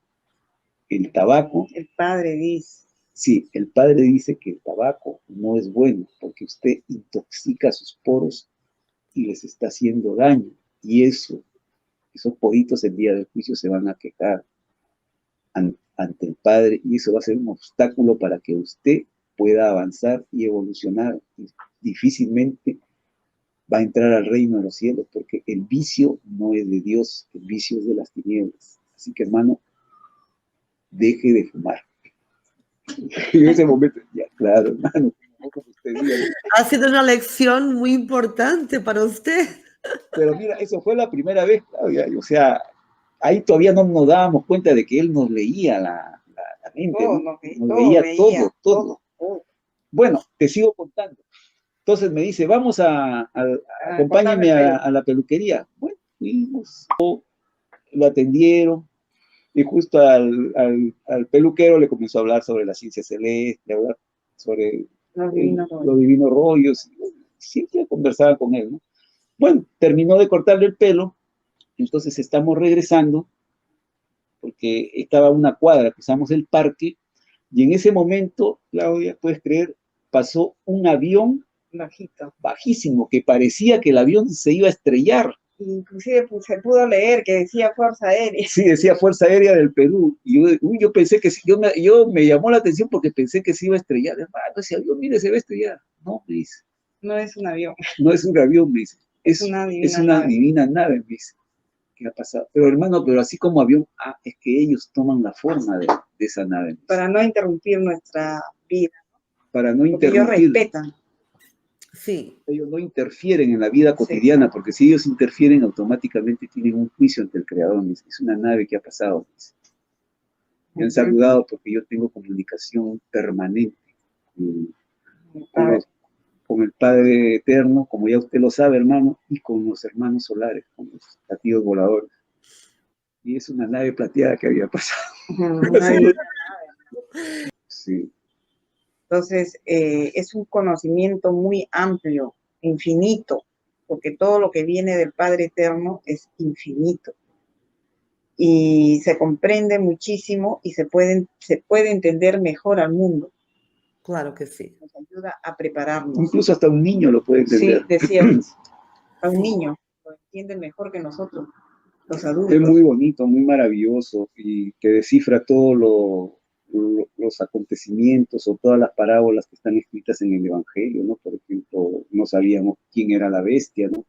el tabaco... El padre dice. Sí, el padre dice que el tabaco no es bueno porque usted intoxica sus poros y les está haciendo daño. Y esos poritos el día del juicio se van a quejar ante el Padre y eso va a ser un obstáculo para que usted pueda avanzar y evolucionar. Y difícilmente va a entrar al reino de los cielos porque el vicio no es de Dios, el vicio es de las tinieblas. Así que, hermano, deje de fumar. En ese momento, ya, claro, hermano, como usted diga. Ha sido una lección muy importante para usted. Pero mira, eso fue la primera vez, Claudia, o sea, ahí todavía no nos dábamos cuenta de que él nos leía la mente, Todo, ¿no? Nos leía todo. Bueno, te sigo contando. Entonces me dice, vamos acompáñeme a la peluquería. Bueno, fuimos, lo atendieron, y justo al peluquero le comenzó a hablar sobre la ciencia celeste, hablar sobre los divinos rollos, siempre conversaba con él, ¿no? Bueno, terminó de cortarle el pelo, entonces estamos regresando, porque estaba a una cuadra, cruzamos el parque, y en ese momento, Claudia, puedes creer, pasó un avión bajísimo, que parecía que el avión se iba a estrellar. Inclusive pues, se pudo leer que decía Fuerza Aérea. Sí, decía Fuerza Aérea del Perú. Y yo pensé que yo me llamó la atención porque pensé que se iba a estrellar. Hermano, ese avión, mire, se va a estrellar. No, me dice. No es un avión. No es un avión, me dice. Es una divina nave, me dice. ¿Qué ha pasado? Pero hermano, pero así como avión, es que ellos toman la forma de esa nave. Para no interrumpir nuestra vida. Para no interrumpir. Ellos respetan. Sí. Ellos no interfieren en la vida cotidiana, porque si ellos interfieren, automáticamente tienen un juicio ante el Creador. Es una nave que ha pasado. Me han saludado porque yo tengo comunicación permanente con el Padre Eterno, como ya usted lo sabe, hermano, y con los hermanos solares, con los platillos voladores. Y es una nave plateada que había pasado. Sí. Entonces, es un conocimiento muy amplio, infinito, porque todo lo que viene del Padre Eterno es infinito. Y se comprende muchísimo y se puede entender mejor al mundo. Claro que sí. Nos ayuda a prepararnos. Incluso hasta un niño lo puede entender. Sí, decía, a un niño lo entiende mejor que nosotros, los adultos. Es muy bonito, muy maravilloso y que descifra todos los acontecimientos o todas las parábolas que están escritas en el Evangelio, ¿no? Por ejemplo, no sabíamos quién era la bestia, ¿no?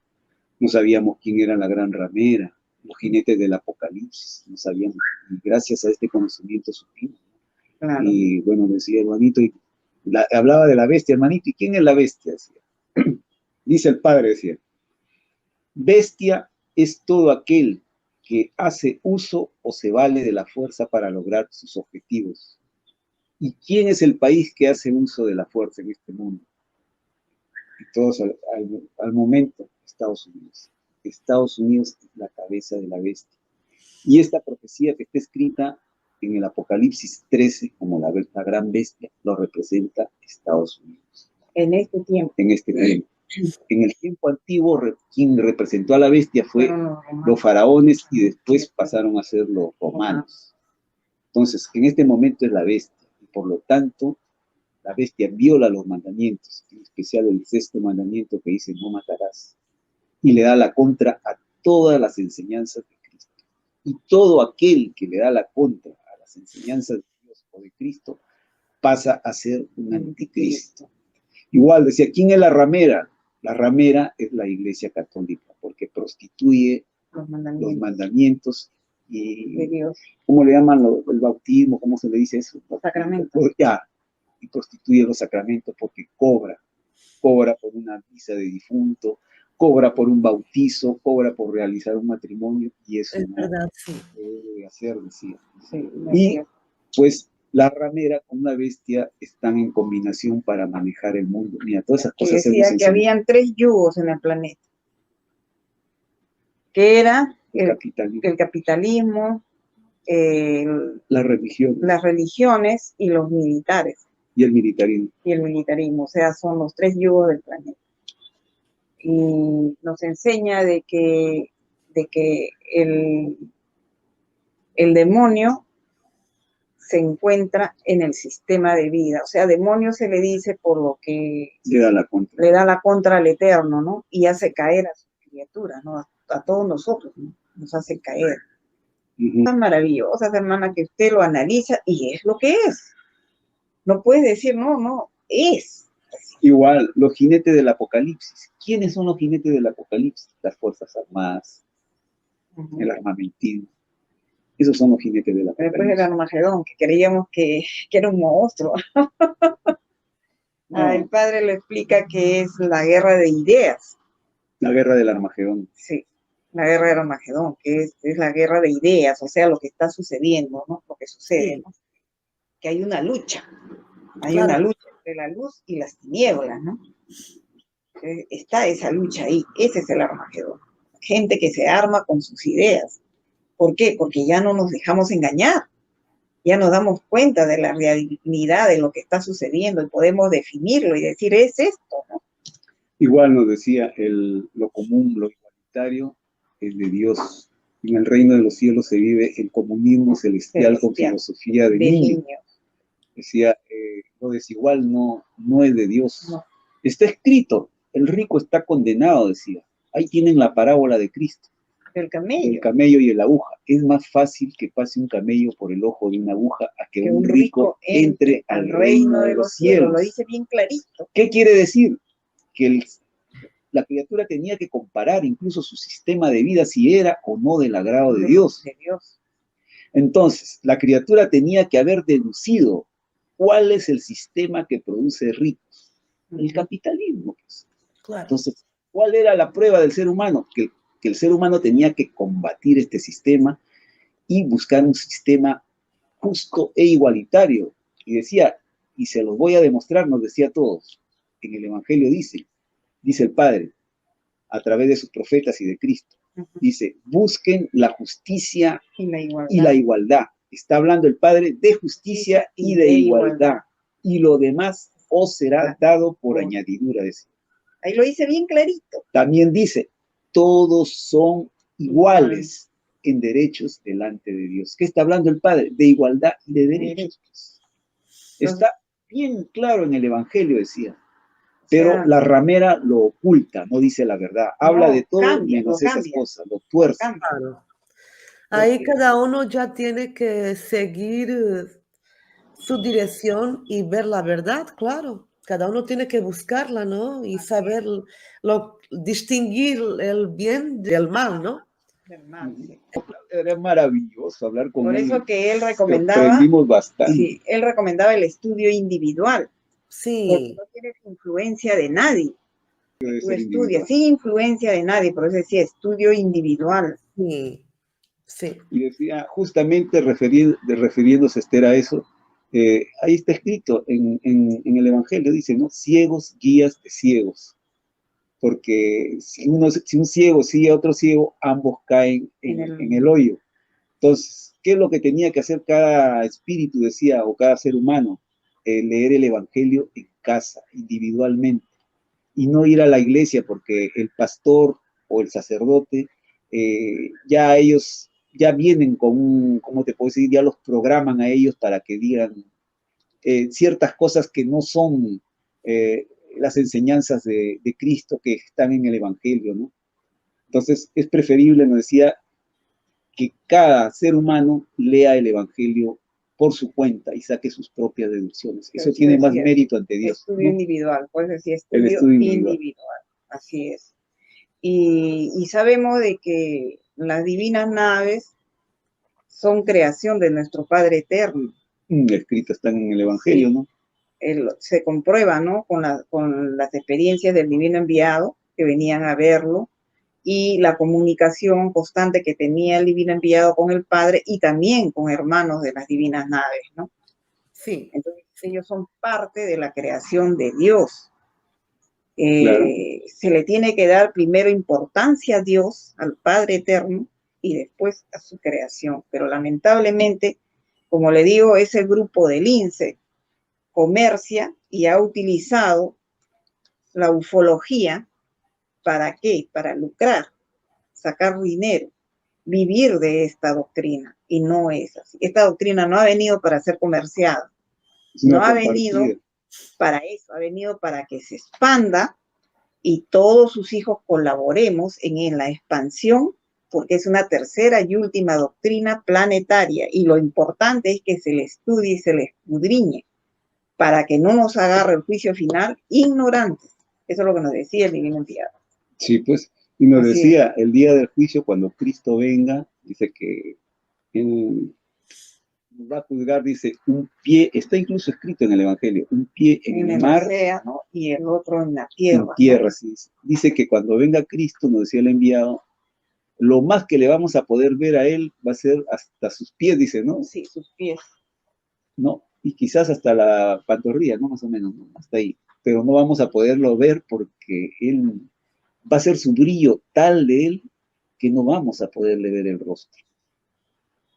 No sabíamos quién era la gran ramera, los jinetes del Apocalipsis, no sabíamos, y gracias a este conocimiento supimos. Claro. Y bueno, decía hermanito, hablaba de la bestia, hermanito, ¿y quién es la bestia? Decía. Dice el padre, decía, bestia es todo aquel que hace uso o se vale de la fuerza para lograr sus objetivos. ¿Y quién es el país que hace uso de la fuerza en este mundo? Y todos al momento, Estados Unidos. Estados Unidos es la cabeza de la bestia. Y esta profecía que está escrita en el Apocalipsis 13 como la gran bestia, lo representa Estados Unidos. En este tiempo. En este tiempo. En el tiempo antiguo, quien representó a la bestia fue los faraones y después pasaron a ser los romanos. Entonces, en este momento es la bestia y por lo tanto, la bestia viola los mandamientos, en especial el sexto mandamiento que dice no matarás, y le da la contra a todas las enseñanzas de Cristo. Y todo aquel que le da la contra a las enseñanzas de Dios o de Cristo pasa a ser un anticristo. Igual decía, ¿quién es la ramera? La ramera es la Iglesia Católica, porque prostituye los mandamientos y de Dios. ¿cómo le llaman el bautismo? ¿Cómo se le dice eso? Sacramento. Ya, y prostituye los sacramentos porque cobra por una misa de difunto, cobra por un bautizo, cobra por realizar un matrimonio, y eso Es no verdad, sí. se debe hacer, decía. Sí, Y pues la ramera con una bestia están en combinación para manejar el mundo. Mira, todas esas que cosas se decía nos que enseñan. habían 3 yugos en el planeta, que era el capitalismo, la religión las religiones y los militares. y el militarismo. Y el militarismo, o sea, son los 3 yugos del planeta. Y nos enseña de que el demonio se encuentra en el sistema de vida. O sea, demonio se le dice por lo que Le da la contra al Eterno, ¿no? Y hace caer a sus criaturas, ¿no? A todos nosotros, ¿no? Nos hace caer. Tan maravillosas, hermana, que usted lo analiza y es lo que es. No puedes decir, no, es. Igual, los jinetes del Apocalipsis. ¿Quiénes son los jinetes del Apocalipsis? Las Fuerzas Armadas, el armamentismo. Esos son los jinetes del Apocalipsis. Después del Armagedón, que creíamos que era un monstruo. No. El padre le explica que es la guerra de ideas. La guerra del Armagedón. Sí, la guerra del Armagedón, que es la guerra de ideas, o sea, lo que está sucediendo, ¿no? Lo que sucede, ¿no? Que hay una lucha. Hay una lucha entre la luz y las tinieblas, ¿no? Está esa lucha ahí, ese es el Armagedón. Gente que se arma con sus ideas. ¿Por qué? Porque ya no nos dejamos engañar, ya nos damos cuenta de la realidad de lo que está sucediendo y podemos definirlo y decir, es esto, ¿no? Igual nos decía, lo común, lo igualitario, es de Dios. En el reino de los cielos se vive el comunismo celestial con filosofía de niño. Decía, lo desigual no es de Dios. No. Está escrito, el rico está condenado, decía. Ahí tienen la parábola de Cristo. El camello. El camello y la aguja. Es más fácil que pase un camello por el ojo de una aguja a que un rico entre al reino de los cielos. Lo dice bien clarito. ¿Qué quiere decir? Que la criatura tenía que comparar incluso su sistema de vida si era o no del agrado de Dios. Entonces, la criatura tenía que haber deducido cuál es el sistema que produce ricos. El capitalismo. Pues. Claro. Entonces, ¿cuál era la prueba del ser humano? Que el ser humano tenía que combatir este sistema y buscar un sistema justo e igualitario. Y decía, y se los voy a demostrar, nos decía a todos, en el Evangelio dice el Padre, a través de sus profetas y de Cristo, dice, busquen la justicia y la igualdad. Está hablando el Padre de justicia y de igualdad. Y lo demás os será dado por añadidura. Dice. Ahí lo dice bien clarito. También dice, todos son iguales en derechos delante de Dios. ¿Qué está hablando el Padre? De igualdad y de derechos. Está bien claro en el Evangelio, decía. Pero la ramera lo oculta, no dice la verdad. Habla de todo menos esas cosas, lo tuerce. Claro. Ahí cada uno ya tiene que seguir su dirección y ver la verdad, claro. Cada uno tiene que buscarla, ¿no? Y saber distinguir el bien del mal, ¿no? Era maravilloso hablar con él. Por eso que él recomendaba. Aprendimos bastante. Sí, él recomendaba el estudio individual. Sí. Porque no tienes influencia de nadie. Tú estudias sin influencia de nadie, por eso decía estudio individual. Sí. Sí. Y decía, justamente refiriéndose Esther a eso, ahí está escrito en el Evangelio, dice, ¿no? Ciegos, guías de ciegos. Porque si un ciego sigue a otro ciego, ambos caen en el hoyo. Entonces, ¿qué es lo que tenía que hacer cada espíritu, decía, o cada ser humano? Leer el Evangelio en casa, individualmente. Y no ir a la iglesia, porque el pastor o el sacerdote, ya ellos ya vienen con ¿cómo te puedo decir? Ya los programan a ellos para que digan ciertas cosas que no son las enseñanzas de Cristo que están en el Evangelio, ¿no? Entonces es preferible, nos decía, que cada ser humano lea el Evangelio por su cuenta y saque sus propias deducciones. Eso tiene más mérito ante Dios. Estudio, ¿no? Individual, pues decía estudio individual. Así es. Y sabemos de que las divinas naves son creación de nuestro Padre Eterno. Escritas están en el Evangelio, sí. ¿No? Se comprueba, ¿no? Con las experiencias del divino enviado que venían a verlo y la comunicación constante que tenía el divino enviado con el Padre y también con hermanos de las divinas naves, ¿no? Sí. Entonces ellos son parte de la creación de Dios. Claro. Se le tiene que dar primero importancia a Dios, al Padre Eterno, y después a su creación. Pero lamentablemente, como le digo, ese grupo del INSE comercia y ha utilizado la ufología. ¿Para qué? Para lucrar, sacar dinero, vivir de esta doctrina. Y no es así. Esta doctrina no ha venido para ser comerciada. No ha venido para eso. Ha venido para que se expanda y todos sus hijos colaboremos en la expansión, porque es una tercera y última doctrina planetaria. Y lo importante es que se le estudie y se le escudriñe para que no nos agarre el juicio final ignorantes. Eso es lo que nos decía el divino enviado. Sí, pues, y nos decía, el día del juicio, cuando Cristo venga, dice que él nos va a juzgar, dice, un pie, está incluso escrito en el Evangelio, un pie en el mar, océano y el otro en la tierra. En tierra, ¿no? Sí. Dice que cuando venga Cristo, nos decía el enviado, lo más que le vamos a poder ver a él va a ser hasta sus pies, dice, ¿no? Sí, sus pies. ¿No? Y quizás hasta la pantorrilla, ¿no? Más o menos, ¿no? Hasta ahí. Pero no vamos a poderlo ver porque él va a ser su brillo tal de él que no vamos a poderle ver el rostro.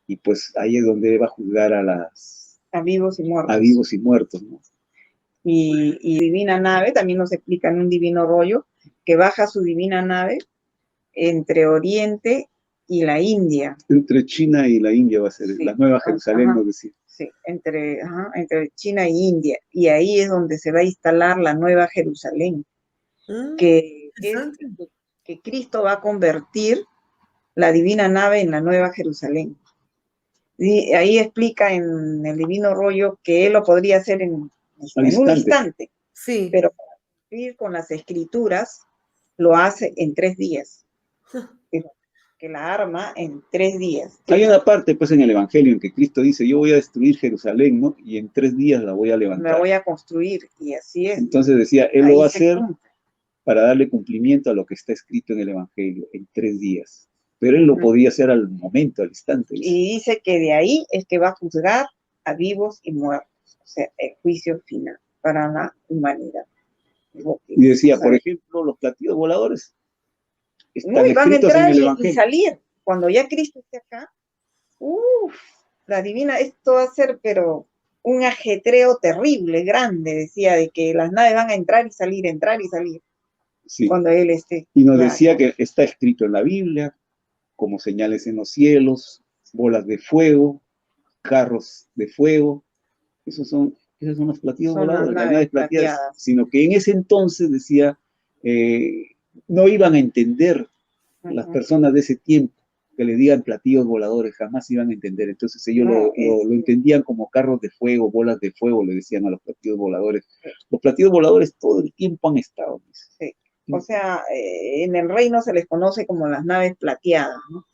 Y pues ahí es donde va a juzgar a vivos y muertos. A vivos y muertos, ¿no? Y divina nave, también nos explica en un divino rollo, que baja su divina nave entre Oriente y la India. Entre China y la India va a ser, sí. La Nueva Jerusalén, nos decía. Sí, entre China e India. Y ahí es donde se va a instalar la Nueva Jerusalén. Que Cristo va a convertir la divina nave en la Nueva Jerusalén. Y ahí explica en el divino rollo que él lo podría hacer en un instante. Sí. Pero para cumplir con las escrituras lo hace en 3 días. Que la arma en 3 días. Hay una parte, pues, en el Evangelio en que Cristo dice, yo voy a destruir Jerusalén, ¿no? Y en 3 días la voy a levantar. La voy a construir, y así es. Entonces decía, él lo va a hacer para darle cumplimiento a lo que está escrito en el Evangelio, en 3 días. Pero él lo podía hacer al momento, al instante. Y dice que de ahí es que va a juzgar a vivos y muertos. O sea, el juicio final para la humanidad. Y decía, por ejemplo, los platillos voladores. Muy, van a entrar y salir. Cuando ya Cristo esté acá, la divina, esto va a ser, pero un ajetreo terrible, grande, decía, de que las naves van a entrar y salir, entrar y salir. Sí. Cuando él esté. Y nos decía que está escrito en la Biblia, como señales en los cielos, bolas de fuego, carros de fuego. Esos son los platillos voladores, las naves plateadas. Sino que en ese entonces decía, no iban a entender las personas de ese tiempo que le digan platillos voladores, jamás iban a entender. Entonces ellos lo entendían como carros de fuego, bolas de fuego, le decían a los platillos voladores. Los platillos voladores todo el tiempo han estado. Sí. O sea, en el reino se les conoce como las naves plateadas, ¿no?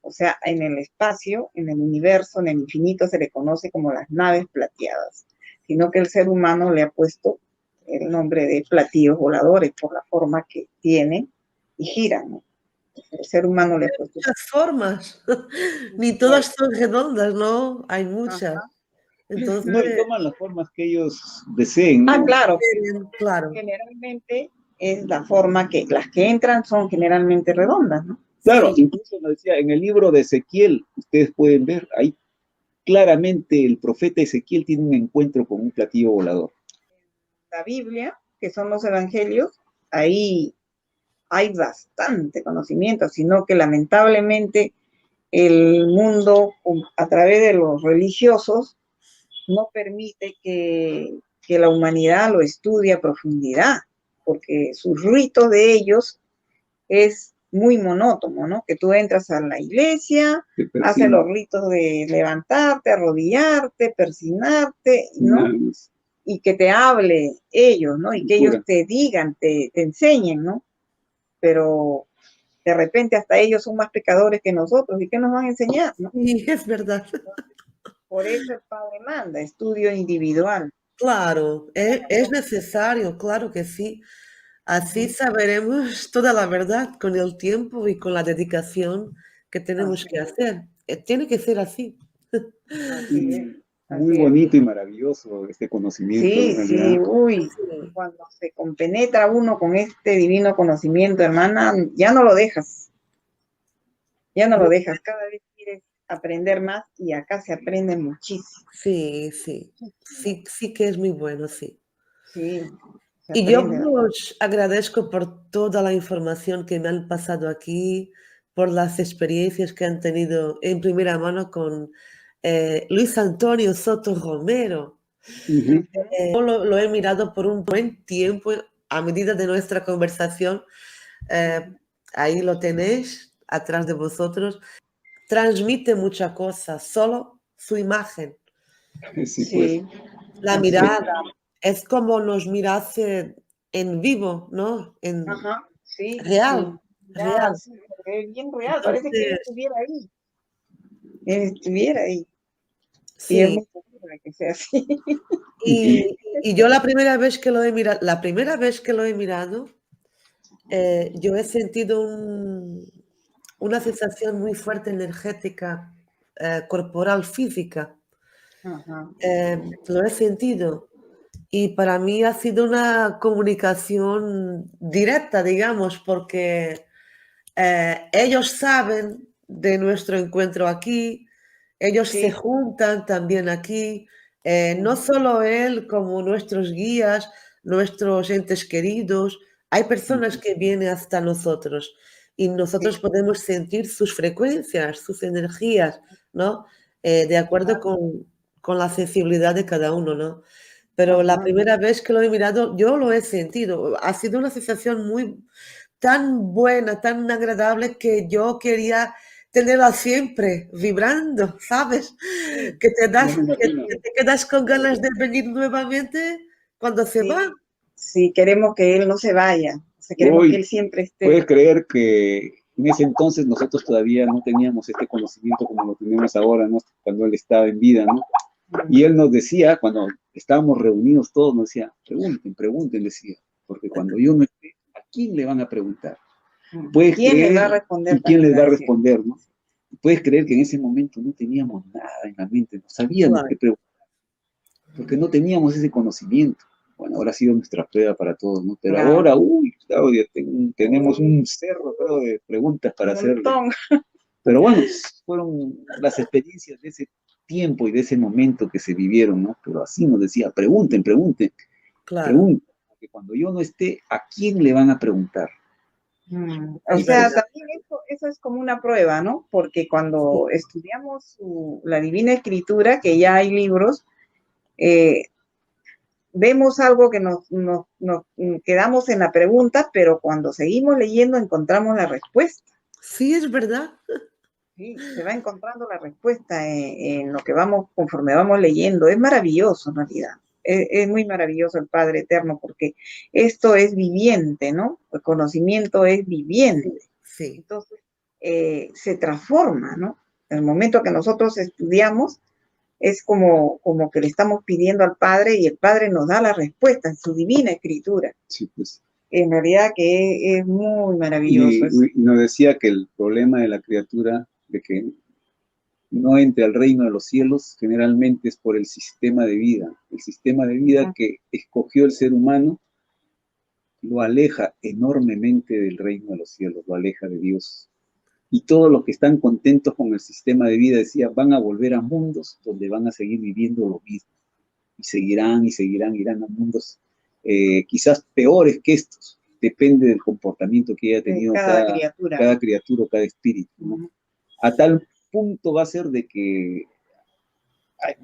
O sea, en el espacio, en el universo, en el infinito, se le conoce como las naves plateadas, sino que el ser humano le ha puesto el nombre de platillos voladores por la forma que tienen y giran, ¿no? El ser humano le ha puesto muchas formas, ni todas son redondas, ¿no? Hay muchas. Entonces, no, y toman las formas que ellos deseen, ¿no? Claro. Claro. Generalmente es la forma que las que entran son generalmente redondas, ¿no? Claro, sí. Incluso nos decía, en el libro de Ezequiel, ustedes pueden ver, ahí claramente el profeta Ezequiel tiene un encuentro con un platillo volador. La Biblia, que son los evangelios, ahí hay bastante conocimiento, sino que lamentablemente el mundo, a través de los religiosos, no permite que la humanidad lo estudie a profundidad, porque sus ritos de ellos es muy monótono, ¿no? Que tú entras a la iglesia, haces los ritos de levantarte, arrodillarte, persignarte, ¿no? Y que te hable ellos, ¿no? Y que ellos te digan, te enseñen, ¿no? Pero de repente hasta ellos son más pecadores que nosotros, ¿y qué nos van a enseñar, no? Sí, es verdad. Por eso el Padre manda, estudio individual. Claro, es necesario, claro que sí. Así saberemos toda la verdad con el tiempo y con la dedicación que tenemos que hacer. Tiene que ser así. Así es. Muy bonito y maravilloso este conocimiento. Sí, sí, uy, cuando se compenetra uno con este divino conocimiento, hermana, ya no lo dejas. Ya no lo dejas, cada vez quieres aprender más y acá se aprende muchísimo. Sí, sí, sí que es muy bueno, sí. Sí, Y yo os agradezco por toda la información que me han pasado aquí, por las experiencias que han tenido en primera mano con Luis Antonio Soto Romero. Yo lo he mirado por un buen tiempo a medida de nuestra conversación. Ahí lo tenéis, atrás de vosotros. Transmite mucha cosa, solo su imagen. Sí, pues. La mirada, es como nos mirase en vivo, ¿no? Ajá, sí, Real, sí. real. Sí, es bien real, parece que él estuviera ahí. Él estuviera ahí. Sí. Y es muy posible que sea así. Y yo la primera vez que lo he mirado, yo he sentido una sensación muy fuerte energética, corporal, física. Ajá. Lo he sentido. Y para mí ha sido una comunicación directa, digamos, porque ellos saben de nuestro encuentro aquí, ellos se juntan también aquí, no solo él como nuestros guías, nuestros entes queridos, hay personas que vienen hasta nosotros y nosotros podemos sentir sus frecuencias, sus energías, ¿no? De acuerdo con la sensibilidad de cada uno, ¿no? Pero la primera vez que lo he mirado, yo lo he sentido. Ha sido una sensación tan buena, tan agradable que yo quería tenerla siempre vibrando, ¿sabes? Que te quedas con ganas de venir nuevamente cuando se va. Sí, queremos que él no se vaya. O sea, queremos que él siempre esté. ¿Puedes creer que en ese entonces nosotros todavía no teníamos este conocimiento como lo tenemos ahora, ¿no? Cuando él estaba en vida, ¿no? Y él nos decía, cuando estábamos reunidos todos, nos decía, pregunten, decía, porque cuando yo no esté, ¿a quién le van a preguntar? ¿Puedes ¿Quién creer? les va a responder? ¿Y quién les va a responder, no? Puedes creer que en ese momento no teníamos nada en la mente, no sabíamos qué preguntar, porque no teníamos ese conocimiento. Bueno, ahora ha sido nuestra prueba para todos, ¿no? Pero ahora, Claudia, tenemos un cerro, creo, de preguntas para hacerle. Pero bueno, fueron las experiencias de ese tiempo y de ese momento que se vivieron, ¿no? Pero así nos decía, pregunten. Claro. Pregunten, porque cuando yo no esté, ¿a quién le van a preguntar? O sea, también eso es como una prueba, ¿no? Porque cuando estudiamos la Divina Escritura, que ya hay libros, vemos algo que nos quedamos en la pregunta, pero cuando seguimos leyendo encontramos la respuesta. Sí, es verdad. Sí, se va encontrando la respuesta en lo que conforme vamos leyendo. Es maravilloso, en realidad. Es muy maravilloso el Padre Eterno, porque esto es viviente, ¿no? El conocimiento es viviente. Sí. Entonces, se transforma, ¿no? En el momento que nosotros estudiamos, es como que le estamos pidiendo al Padre y el Padre nos da la respuesta en su divina escritura. Sí, pues. En realidad que es muy maravilloso. Y nos decía que el problema de la criatura, de que no entre al reino de los cielos, generalmente es por el sistema de vida. El sistema de vida que escogió el ser humano lo aleja enormemente del reino de los cielos, lo aleja de Dios. Y todos los que están contentos con el sistema de vida, decía, van a volver a mundos donde van a seguir viviendo lo mismo. Y seguirán, irán a mundos quizás peores que estos. Depende del comportamiento que haya tenido cada criatura o cada espíritu, ¿no? A tal punto va a ser de que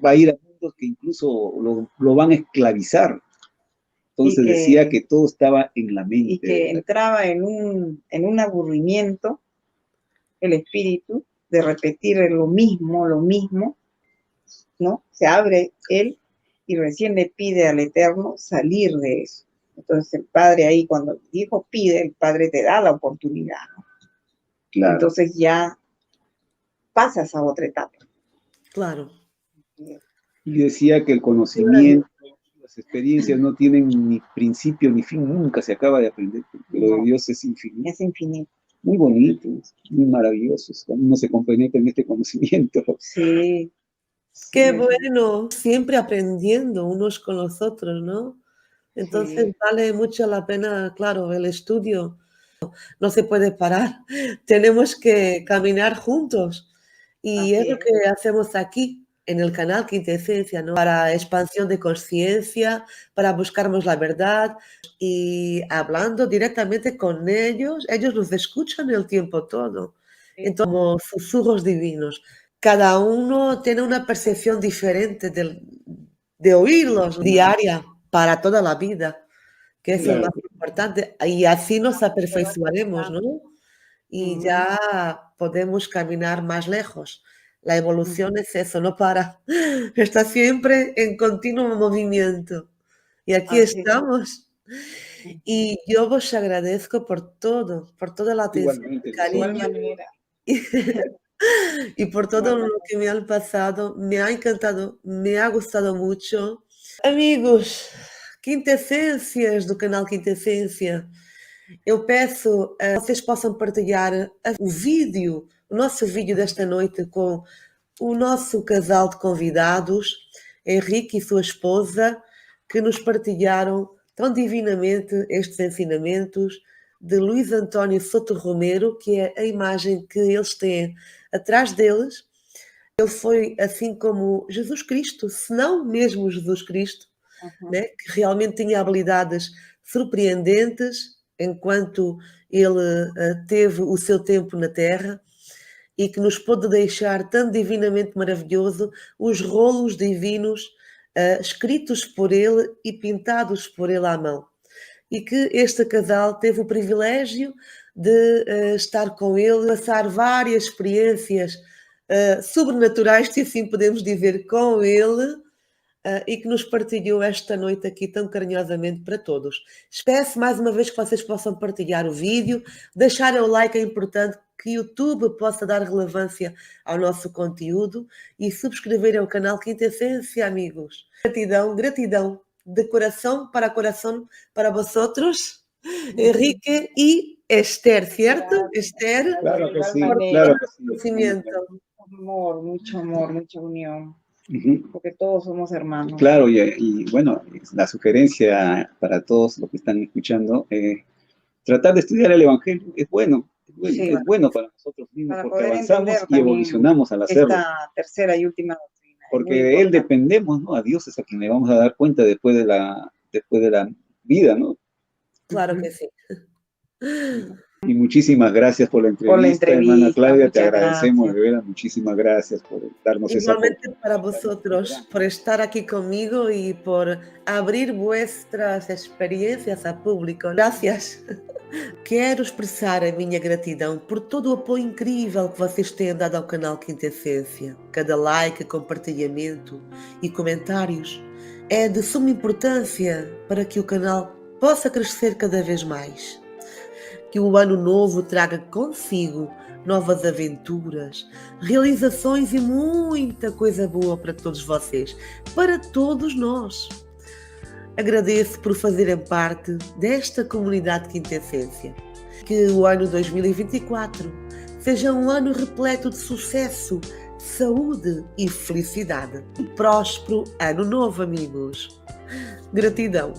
va a ir a mundos momentos que incluso lo van a esclavizar. Entonces que, decía que todo estaba en la mente. Y que entraba en un aburrimiento el espíritu de repetir lo mismo, ¿no? Se abre él y recién le pide al Eterno salir de eso. Entonces el Padre ahí, cuando el Hijo pide, el Padre te da la oportunidad, ¿no? Claro. Entonces ya pasas a otra etapa. Claro. Y decía que el conocimiento, las experiencias no tienen ni principio ni fin, nunca se acaba de aprender, porque lo de Dios es infinito. Es infinito. Muy bonito, muy maravilloso, cuando uno se compenetra en este conocimiento. Sí. Qué bueno, siempre aprendiendo unos con los otros, ¿no? Entonces vale mucho la pena, claro, el estudio. No se puede parar, tenemos que caminar juntos. Y es lo que hacemos aquí, en el canal Quintesencia, ¿no? Para expansión de conciencia, para buscarnos la verdad y hablando directamente con ellos nos escuchan el tiempo todo, entonces, como susurros divinos. Cada uno tiene una percepción diferente de oírlos diaria para toda la vida, que es lo más importante. Y así nos aperfeiçoaremos, ¿no? Y ya podemos caminar más lejos. La evolución es eso, no para. Está siempre en continuo movimiento. Y aquí estamos. Y yo os agradezco por todo, por toda la atención, cariño. Y por todo lo que me han pasado, me ha encantado, me ha gostado mucho. Amigos, Quintessências do canal Quintessência, eu peço a vocês possam partilhar o nosso vídeo desta noite com o nosso casal de convidados, Henrique e sua esposa, que nos partilharam tão divinamente estes ensinamentos de Luís António Souto Romero, que é a imagem que eles têm atrás deles. Ele foi assim como Jesus Cristo, se não mesmo Jesus Cristo, né, que realmente tinha habilidades surpreendentes enquanto ele teve o seu tempo na Terra e que nos pôde deixar tão divinamente maravilhoso os rolos divinos escritos por ele e pintados por ele à mão. E que este casal teve o privilégio de estar com ele, passar várias experiências sobrenaturais, se assim podemos dizer, com ele, e que nos partilhou esta noite aqui tão carinhosamente para todos. Espero mais uma vez que vocês possam partilhar o vídeo, deixar o like, é importante que o YouTube possa dar relevância ao nosso conteúdo e subscrever ao canal Quintessência, amigos. Gratidão, gratidão, de coração para vosotros, Enrique y Esther, ¿cierto? Esther, claro que sí, por claro que sí. conocimiento. Amor, mucha unión, porque todos somos hermanos. Claro, y bueno, la sugerencia para todos los que están escuchando, tratar de estudiar el Evangelio es bueno. Es bueno para nosotros mismos para porque avanzamos y evolucionamos al hacerlo. Esta tercera y última doctrina. Porque de él dependemos, ¿no? A Dios es a quien le vamos a dar cuenta después de la vida, ¿no? Claro que sí. Y muchísimas gracias por la entrevista, hermana Claudia, te agradecemos de veras, muchísimas gracias por darnos esa oportunidad. Igualmente para vosotros, por estar aquí conmigo y por abrir vuestras experiencias a público. Gracias. Quero expressar a minha gratidão por todo o apoio incrível que vocês têm dado ao canal Quintessência. Cada like, compartilhamento e comentários é de suma importância para que o canal possa crescer cada vez mais. Que o ano novo traga consigo novas aventuras, realizações e muita coisa boa para todos vocês, para todos nós. Agradeço por fazerem parte desta comunidade Quintessência. Que o ano 2024 seja um ano repleto de sucesso, saúde e felicidade. Um próspero ano novo, amigos. Gratidão.